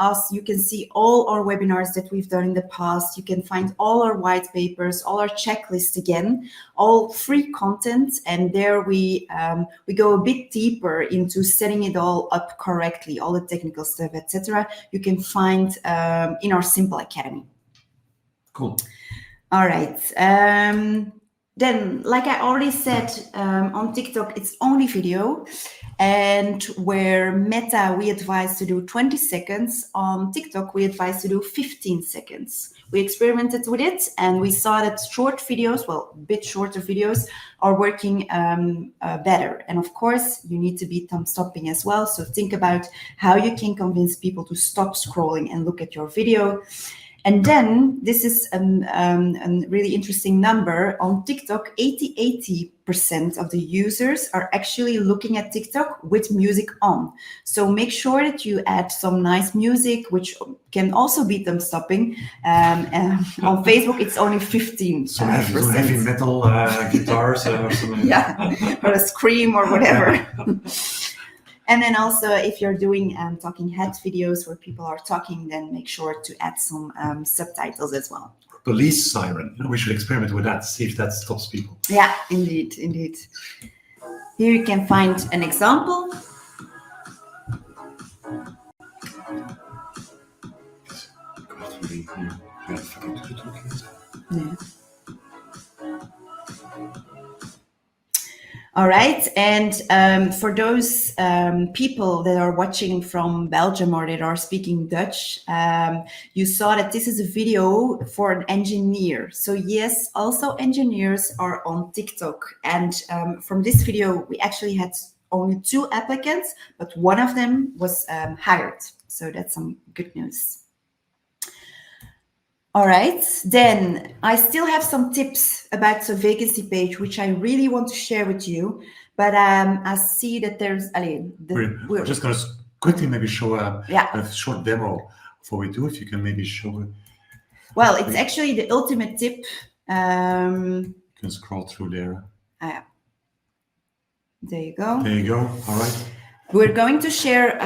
see all our webinars that we've done in the past. You can find all our white papers, all our checklists again, all free content, and there we go a bit deeper into setting it all up correctly, all the technical stuff, etc. You can find in our Simple Academy. Cool. All right. Then, like I already said, on TikTok, it's only video. And where Meta, we advise to do 20 seconds, on TikTok, we advise to do 15 seconds. We experimented with it and we saw that short videos, well, a bit shorter videos, are working better. And of course, you need to be thumb stopping as well. So think about how you can convince people to stop scrolling and look at your video. And then this is a really interesting number. On TikTok, 80% of the users are actually looking at TikTok with music on. So make sure that you add some nice music, which can also be thumb stopping. And on Facebook, it's only 15%. So heavy metal guitars or something. Yeah, or a scream or whatever. And then also, if you're doing talking head videos where people are talking, then make sure to add some subtitles as well. Police siren. We should experiment with that, see if that stops people. Yeah, indeed. Here you can find an example. Yeah. All right, and for those people that are watching from Belgium or that are speaking Dutch, you saw that this is a video for an engineer. So yes, also engineers are on TikTok. And from this video, we actually had only 2 applicants, but one of them was hired. So that's some good news. All right, then I still have some tips about the vacancy page, which I really want to share with you. But I see that there's, we're just going to quickly maybe show a short demo of what we do. If you can maybe show it. Well, it's actually the ultimate tip. You can scroll through there. There you go. There you go. All right. We're going to share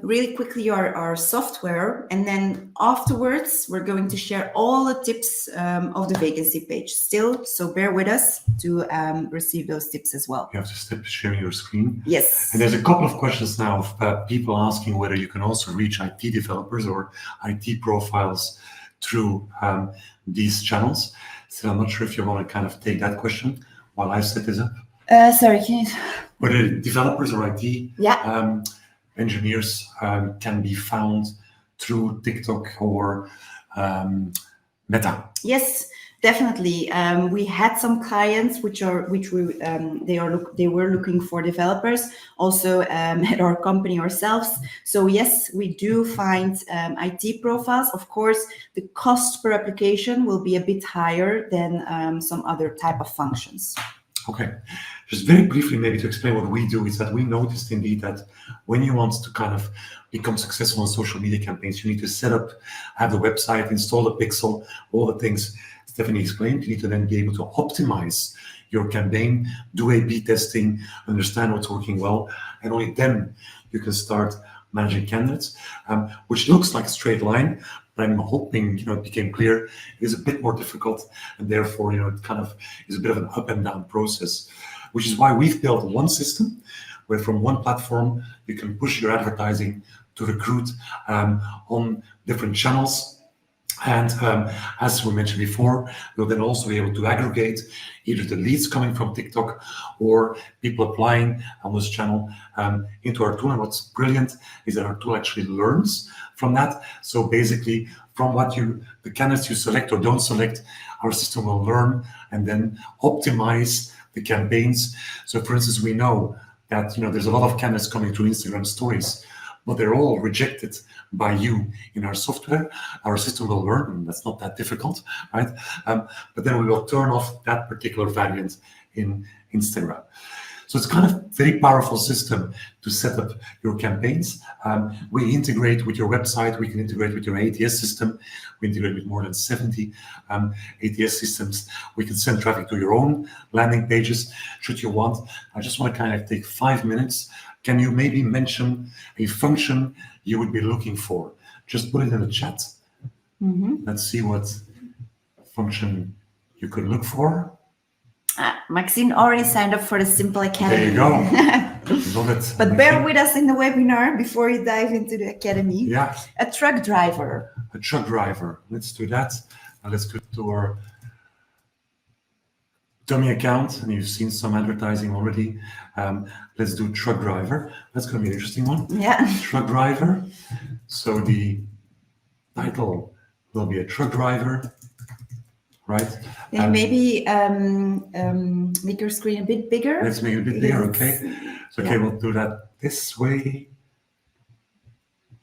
really quickly our software, and then afterwards we're going to share all the tips of the vacancy page still. So bear with us to receive those tips as well. You have to stop sharing your screen. Yes. And there's a couple of questions now of people asking whether you can also reach IT developers or IT profiles through these channels. So I'm not sure if you want to kind of take that question while I set this up. Sorry, can you... Whether developers or IT Yeah. engineers can be found through TikTok or Meta. Yes, definitely. We had some clients they were looking for developers, also at our company ourselves. So yes, we do find IT profiles. Of course, the cost per application will be a bit higher than some other type of functions. Okay, just very briefly, maybe to explain what we do is that we noticed indeed that when you want to kind of become successful in social media campaigns, you need to set up, have the website, install the pixel, all the things Stephanie explained. You need to then be able to optimize your campaign, do A/B testing, understand what's working well, and only then you can start managing candidates, which looks like a straight line. But I'm hoping, it became clear, it is a bit more difficult, and therefore, it kind of is a bit of an up and down process, which is why we've built one system where from one platform, you can push your advertising to recruit on different channels. And as we mentioned before, you'll then also be able to aggregate either the leads coming from TikTok or people applying on this channel into our tool. And what's brilliant is that our tool actually learns from that. So basically, from the candidates you select or don't select, our system will learn and then optimize the campaigns. So for instance, we know that there's a lot of candidates coming through Instagram stories, but they're all rejected by you in our software. Our system will learn, and that's not that difficult, right? But then we will turn off that particular variant in Instagram. So it's kind of very powerful system to set up your campaigns. We integrate with your website. We can integrate with your ATS system. We integrate with more than 70 ATS systems. We can send traffic to your own landing pages, should you want. I just want to kind of take 5 minutes. Can you maybe mention a function you would be looking for? Just put it in the chat. Let's see what function you could look for. Maxine already signed up for the Simple Academy. There you go. Love it. But bear with us in the webinar before you dive into the academy. Yeah. A truck driver. A truck driver. Let's do that. Now let's go to our dummy account, and you've seen some advertising already. Let's do truck driver. That's going to be an interesting one. Yeah. Truck driver. So the title will be a truck driver. Right. Can you maybe make your screen a bit bigger? Let's make it a bit bigger, okay? So, okay, we'll do that this way.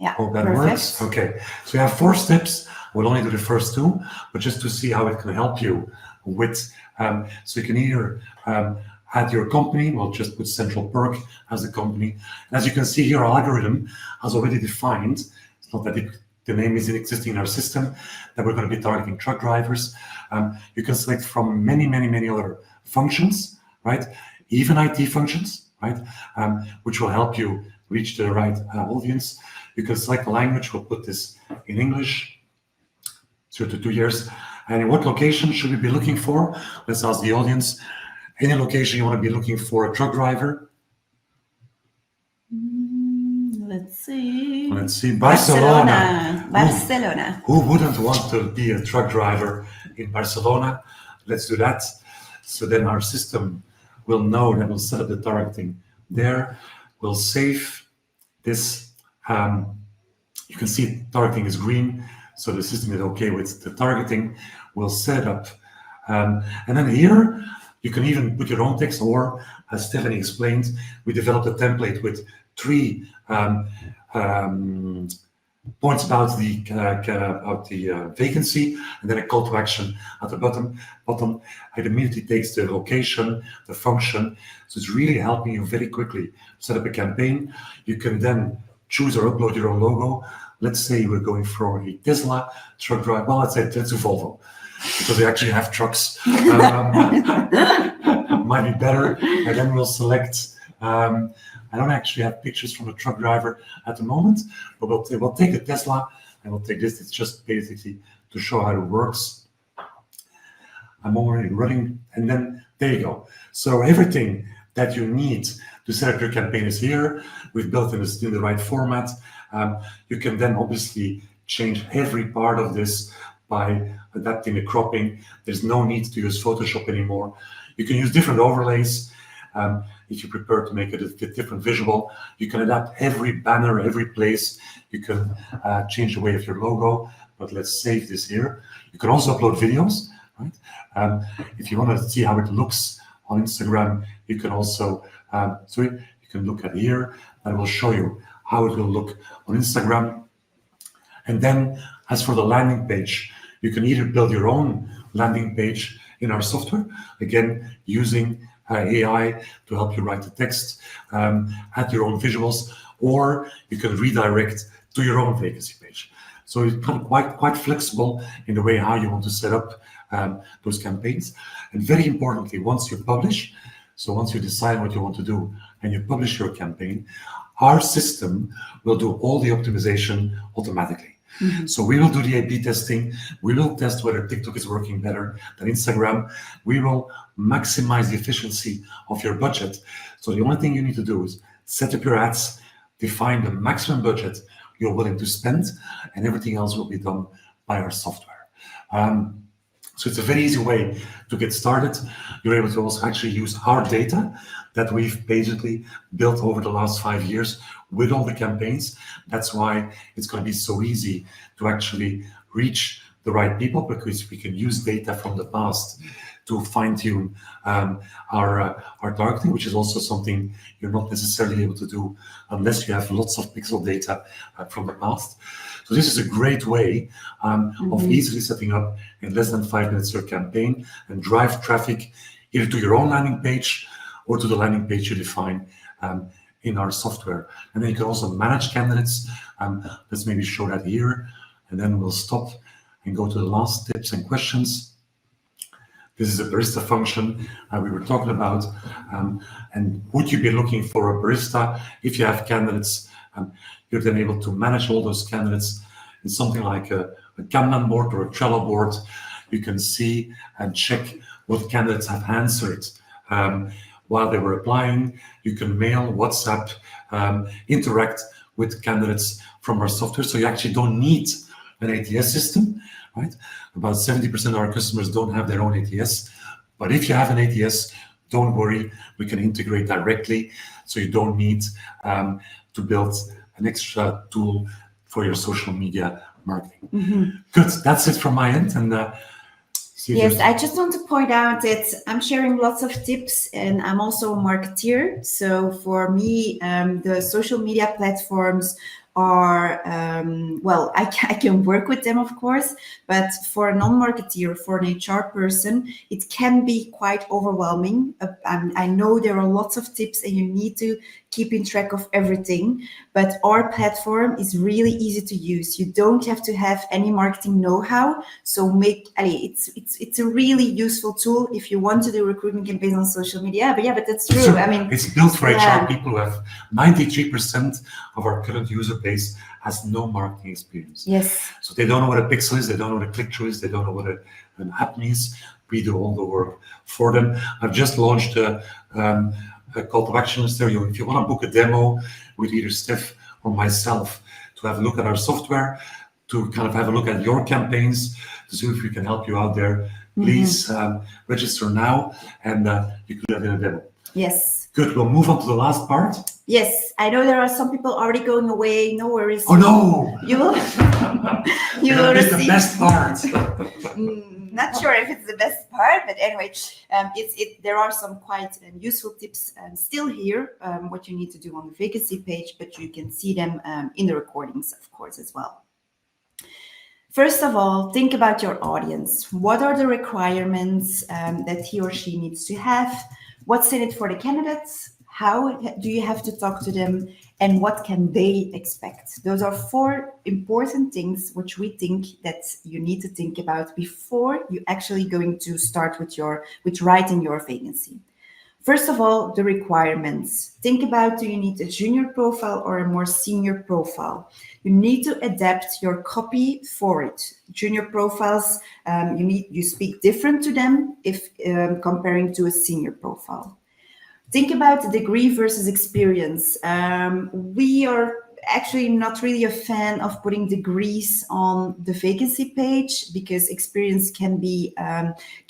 Yeah, hope that perfect. works. Okay, so you have 4 steps. We'll only do the first 2, but just to see how it can help you with, so you can either add your company, we'll just put Central Perk as a company. And as you can see here, our algorithm has already defined, it's not that the name isn't existing in our system, that we're going to be targeting truck drivers. You can select from many, many, many other functions, right? Even IT functions, right? Which will help you reach the right audience. You can select a language. We'll put this in English, 0 to 2 years. And in what location should we be looking for? Let's ask the audience. Any location you want to be looking for a truck driver? Let's see. Let's see. Barcelona. Barcelona. Who wouldn't want to be a truck driver in Barcelona? Let's do that. So then our system will know that we'll set up the targeting there. We'll save this. You can see targeting is green. So the system is okay with the targeting. We'll set it up. And then here, you can even put your own text, or as Stephanie explained, we developed a template with 3 points about the vacancy, and then a call to action at the bottom. It immediately takes the location, the function. So it's really helping you very quickly set up a campaign. You can then choose or upload your own logo. Let's say we're going for a Tesla truck driver. Well, let's do Volvo, because they actually have trucks. Might be better. And then we'll select. I don't actually have pictures from the truck driver at the moment, but we'll take the Tesla and we'll take this. It's just basically to show how it works. I'm already running, and then there you go. So everything that you need to set up your campaign is here. We've built in the right format. You can then obviously change every part of this by adapting the cropping. There's no need to use Photoshop anymore. You can use different overlays. If you prefer to make it a different visual, you can adapt every banner, every place. You can change the way of your logo, but let's save this here. You can also upload videos, right? If you want to see how it looks on Instagram, you can also, you can look at here, and we'll show you how it will look on Instagram. And then as for the landing page, you can either build your own landing page in our software, again, using AI to help you write the text, add your own visuals, or you can redirect to your own vacancy page. So it's kind of quite flexible in the way how you want to set up those campaigns. And very importantly, once you publish, so once you decide what you want to do and you publish your campaign, our system will do all the optimization automatically. Mm-hmm. So we will do the A/B testing. We will test whether TikTok is working better than Instagram. We will maximize the efficiency of your budget. So the only thing you need to do is set up your ads, define the maximum budget you're willing to spend, and everything else will be done by our software. So it's a very easy way to get started. You're able to also actually use our data that we've basically built over the last 5 years with all the campaigns. That's why it's going to be so easy to actually reach the right people, because we can use data from the past to fine-tune our targeting, which is also something you're not necessarily able to do unless you have lots of pixel data from the past. So this is a great way of easily setting up in less than 5 minutes your campaign and drive traffic either to your own landing page or to the landing page you define in our software. And then you can also manage candidates. Let's maybe show that here, and then we'll stop and go to the last tips and questions. This is a barista function we were talking about. And would you be looking for a barista if you have candidates? You're then able to manage all those candidates in something like a Kanban board or a Trello board. You can see and check what candidates have answered while they were applying. You can mail, WhatsApp, interact with candidates from our software. So you actually don't need an ATS system, right? About 70% of our customers don't have their own ATS. But if you have an ATS, don't worry, we can integrate directly. So you don't need to build an extra tool for your social media marketing. Good, that's it from my end. And yes, I just want to point out that I'm sharing lots of tips, and I'm also a marketeer. So for me, the social media platforms are, well, I can work with them, of course, but for a non-marketeer, for an HR person, it can be quite overwhelming. I know there are lots of tips and you need to keep in track of everything, but our platform is really easy to use. You don't have to have any marketing know-how. So it's a really useful tool if you want to do recruitment campaigns on social media. But that's true. So I mean, it's built for HR people who have 93% of our current user base has no marketing experience. Yes. So they don't know what a pixel is, they don't know what a click-through is, they don't know what an app is. We do all the work for them. I've just launched a call to action list there. If you want to book a demo with either Steph or myself to have a look at our software, to kind of have a look at your campaigns, to see if we can help you out there, please register now, and you can do that in a demo. Yes. Good, we'll move on to the last part. Yes, I know there are some people already going away. No worries. Oh no! You will. You will It's the receive. best part. Not sure if it's the best part, but anyway, there are some quite useful tips still here. What you need to do on the vacancy page, but you can see them in the recordings, of course, as well. First of all, think about your audience. What are the requirements that he or she needs to have? What's in it for the candidates? How do you have to talk to them? And what can they expect? Those are 4 important things which we think that you need to think about before you actually going to start with writing your vacancy. First of all, the requirements. Think about, do you need a junior profile or a more senior profile? You need to adapt your copy for it. Junior profiles, you speak different to them if comparing to a senior profile. Think about the degree versus experience. We are actually not really a fan of putting degrees on the vacancy page because experience can be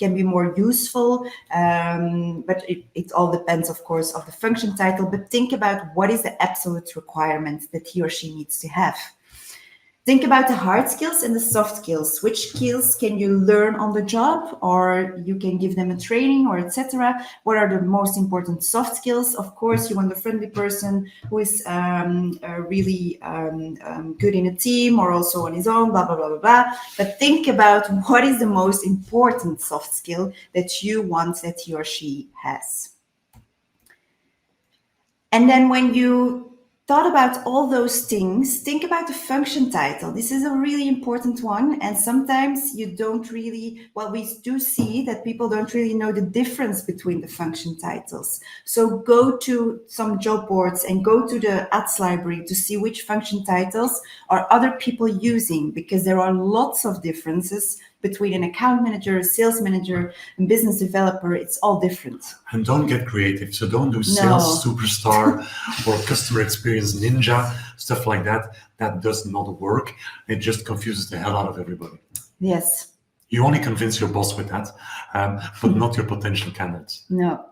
more useful, but it all depends, of course, of the function title. But think about what is the absolute requirement that he or she needs to have. Think about the hard skills and the soft skills. Which skills can you learn on the job, or you can give them a training, or etc. What are the most important soft skills? Of course, you want a friendly person who is really good in a team or also on his own, blah, blah, blah, blah, blah. But think about what is the most important soft skill that you want that he or she has. And then when you thought about all those things, think about the function title. This is a really important one. And sometimes you don't really, well, we do see that people don't really know the difference between the function titles. So go to some job boards and go to the ads library to see which function titles are other people using, because there are lots of differences between an account manager, a sales manager, and business developer. It's all different. And don't get creative. So don't do sales superstar or customer experience ninja, stuff like that. That does not work. It just confuses the hell out of everybody. Yes. You only convince your boss with that, but not your potential candidates. No.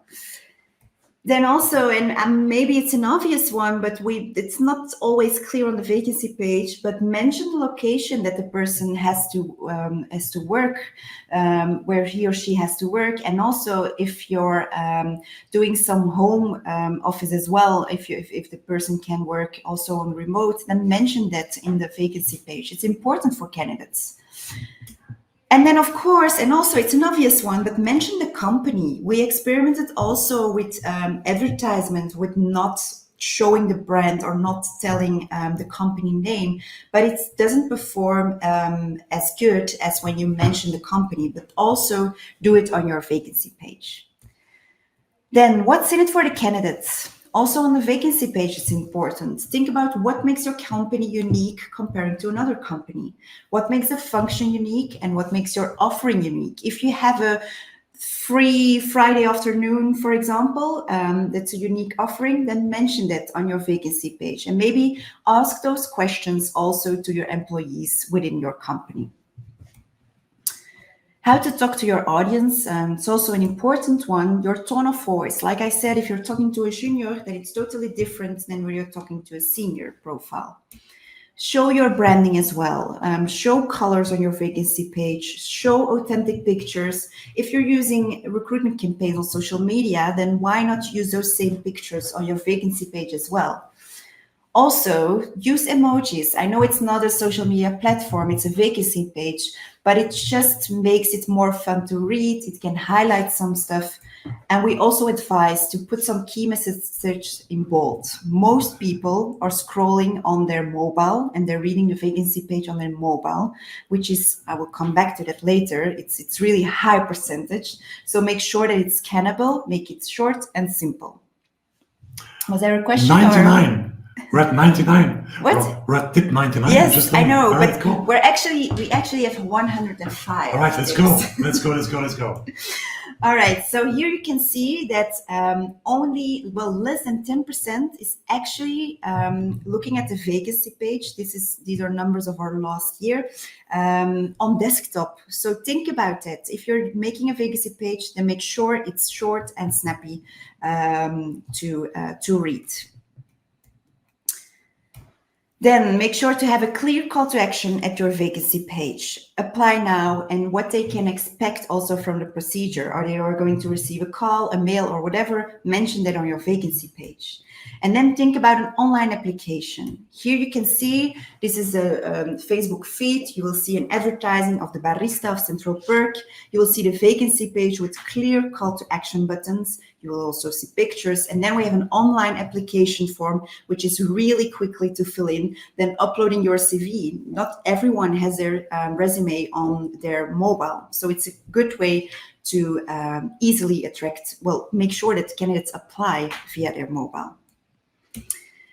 Then also, and maybe it's an obvious one, but it's not always clear on the vacancy page, but mention the location that the person has to work, where he or she has to work. And also if you're doing some home office as well, if the person can work also on remote, then mention that in the vacancy page. It's important for candidates. And then, of course, and also it's an obvious one, but mention the company. We experimented also with advertisement, with not showing the brand or not telling the company name, but it doesn't perform as good as when you mention the company, but also do it on your vacancy page. Then what's in it for the candidates? Also on the vacancy page, it's important. Think about what makes your company unique comparing to another company. What makes the function unique and what makes your offering unique. If you have a free Friday afternoon, for example, that's a unique offering, then mention that on your vacancy page. And maybe ask those questions also to your employees within your company. How to talk to your audience, it's also an important one, your tone of voice. Like I said, if you're talking to a junior, then it's totally different than when you're talking to a senior profile. Show your branding as well. Show colors on your vacancy page. Show authentic pictures. If you're using recruitment campaigns on social media, then why not use those same pictures on your vacancy page as well? Also, use emojis. I know it's not a social media platform, it's a vacancy page, but it just makes it more fun to read. It can highlight some stuff. And we also advise to put some key messages in bold. Most people are scrolling on their mobile and they're reading the vacancy page on their mobile, which is, I will come back to that later. It's really a high percentage. So make sure that it's scannable, make it short and simple. Was there a question? 99. We're at 99. What? We're at tip 99. Yes, I know, right, but cool. we actually have 105. All right, let's go. Let's go. All right, so here you can see that only, less than 10% is actually looking at the vacancy page. These are numbers of our last year on desktop. So think about that. If you're making a vacancy page, then make sure it's short and snappy to read. Then make sure to have a clear call to action at your vacancy page. Apply now and what they can expect also from the procedure. Are they going to receive a call, a mail or whatever? Mention that on your vacancy page. And then think about an online application. Here you can see, this is a Facebook feed. You will see an advertising of the barista of Central Perk. You will see the vacancy page with clear call to action buttons. You will also see pictures. And then we have an online application form, which is really quickly to fill in, then uploading your CV. Not everyone has their resume on their mobile. So it's a good way to easily make sure that candidates apply via their mobile.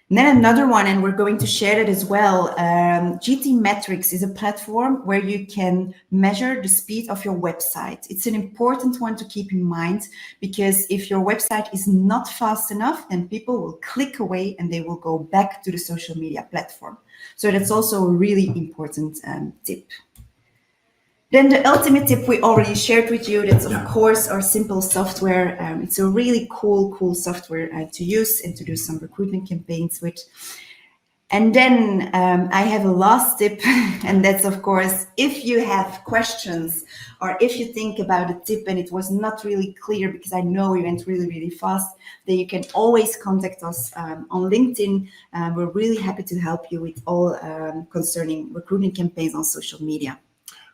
And then another one, and we're going to share that as well. GT Metrics is a platform where you can measure the speed of your website. It's an important one to keep in mind, because if your website is not fast enough, then people will click away and they will go back to the social media platform. So that's also a really important tip. Then the ultimate tip we already shared with you, that's of course our simple software. It's a really cool software to use and to do some recruitment campaigns with. And then I have a last tip, and that's of course, if you have questions or if you think about a tip and it was not really clear, because I know you went really fast, then you can always contact us on LinkedIn. We're really happy to help you with all concerning recruitment campaigns on social media.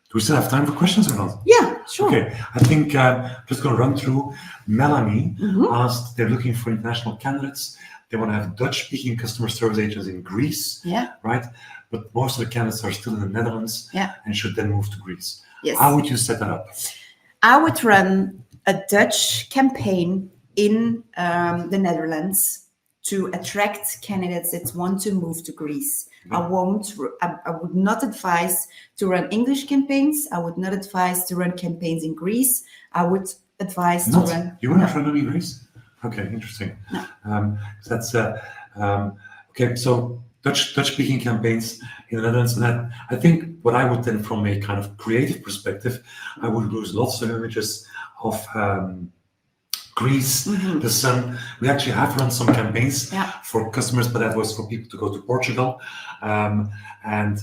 Do we still have time for questions or not? Yeah, sure. Okay, I think I'm just going to run through. Melanie asked, they're looking for international candidates. They want to have Dutch-speaking customer service agents in Greece, right? But most of the candidates are still in the Netherlands and should then move to Greece. Yes. How would you set that up? I would run a Dutch campaign in the Netherlands to attract candidates that want to move to Greece. I would not advise to run English campaigns. I would not advise to run campaigns in Greece. I would advise to run... You wouldn't run them in Greece? Okay, interesting. No. That's okay. So Dutch-speaking campaigns in the Netherlands. And I think what I would then, from a kind of creative perspective, I would use lots of images of Greece, the sun. We actually have run some campaigns Yeah. for customers, but that was for people to go to Portugal. And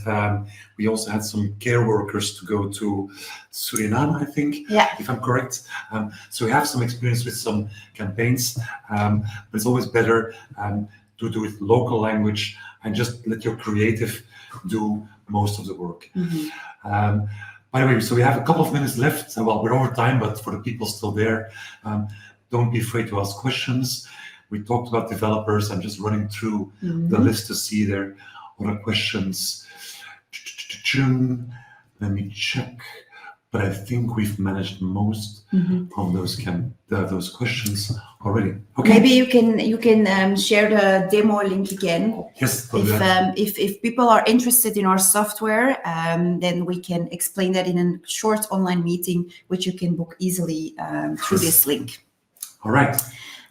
we also had some care workers to go to Suriname, I think, Yeah. if I'm correct. So we have some experience with some campaigns, but it's always better to do it local language and just let your creative do most of the work. By the way, so we have a couple of minutes left. Well, we're over time, but for the people still there, don't be afraid to ask questions. We talked about developers. I'm just running through the list to see there other questions. Let me check. But I think we've managed most of those questions already. Okay. Maybe you can share the demo link again. Yes. If people are interested in our software, then we can explain that in a short online meeting, which you can book easily through this link. All right.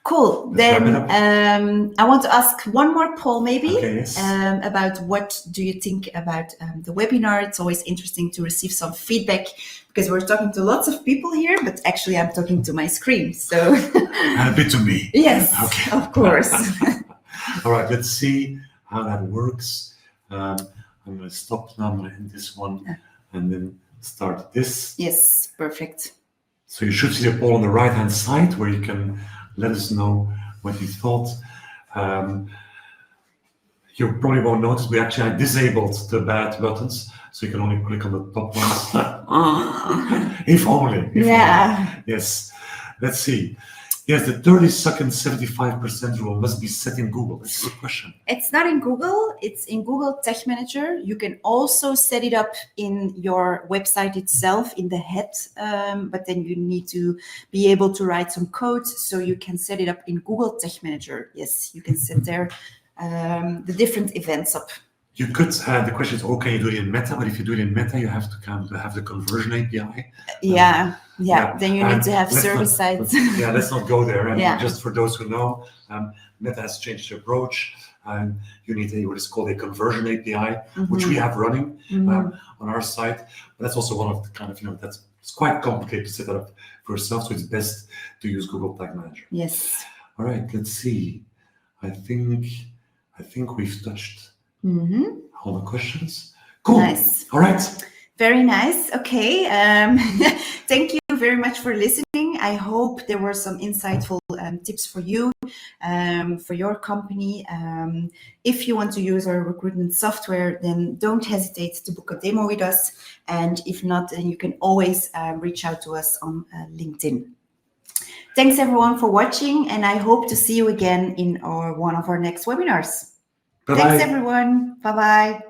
Cool. Let's Then I want to ask one more poll, maybe, Okay, yes. about what do you think about the webinar. It's always interesting to receive some feedback because we're talking to lots of people here, but actually I'm talking to my screen. So And a bit to me. yes, Okay. of course. All right. Let's see how that works. I'm going to stop now. I'm going to end this one and then start this. Yes, perfect. So you should see the poll on the right-hand side where you can let us know what you thought. You probably won't notice we actually disabled the bad buttons, so you can only click on the top ones. If only. Yeah. Yes. Let's see. Yes, the 30-second 75% rule must be set in Google. That's a good question. It's not in Google. It's in Google Tag Manager. You can also set it up in your website itself in the head, but then you need to be able to write some code. So you can set it up in Google Tag Manager. Yes, you can set there the different events up. You could, the question is, can you do it in Meta? But if you do it in Meta, you have to kind of have the conversion API. Yeah. Then you need to have let's server not- sides. Yeah, let's not go there. And Yeah. just for those who know, Meta has changed their approach. You need what is called a conversion API, which we have running on our site. But that's also one of the kind of, it's quite complicated to set that up for yourself. So it's best to use Google Tag Manager. Yes. All right, let's see. I think we've touched all the questions. Cool. Nice. All right. Very nice. Okay. Thank you very much for listening. I hope there were some insightful tips for you, for your company. If you want to use our recruitment software, then don't hesitate to book a demo with us. And if not, then you can always reach out to us on LinkedIn. Thanks everyone for watching, and I hope to see you again in one of our next webinars. Bye-bye. Thanks everyone. Bye-bye.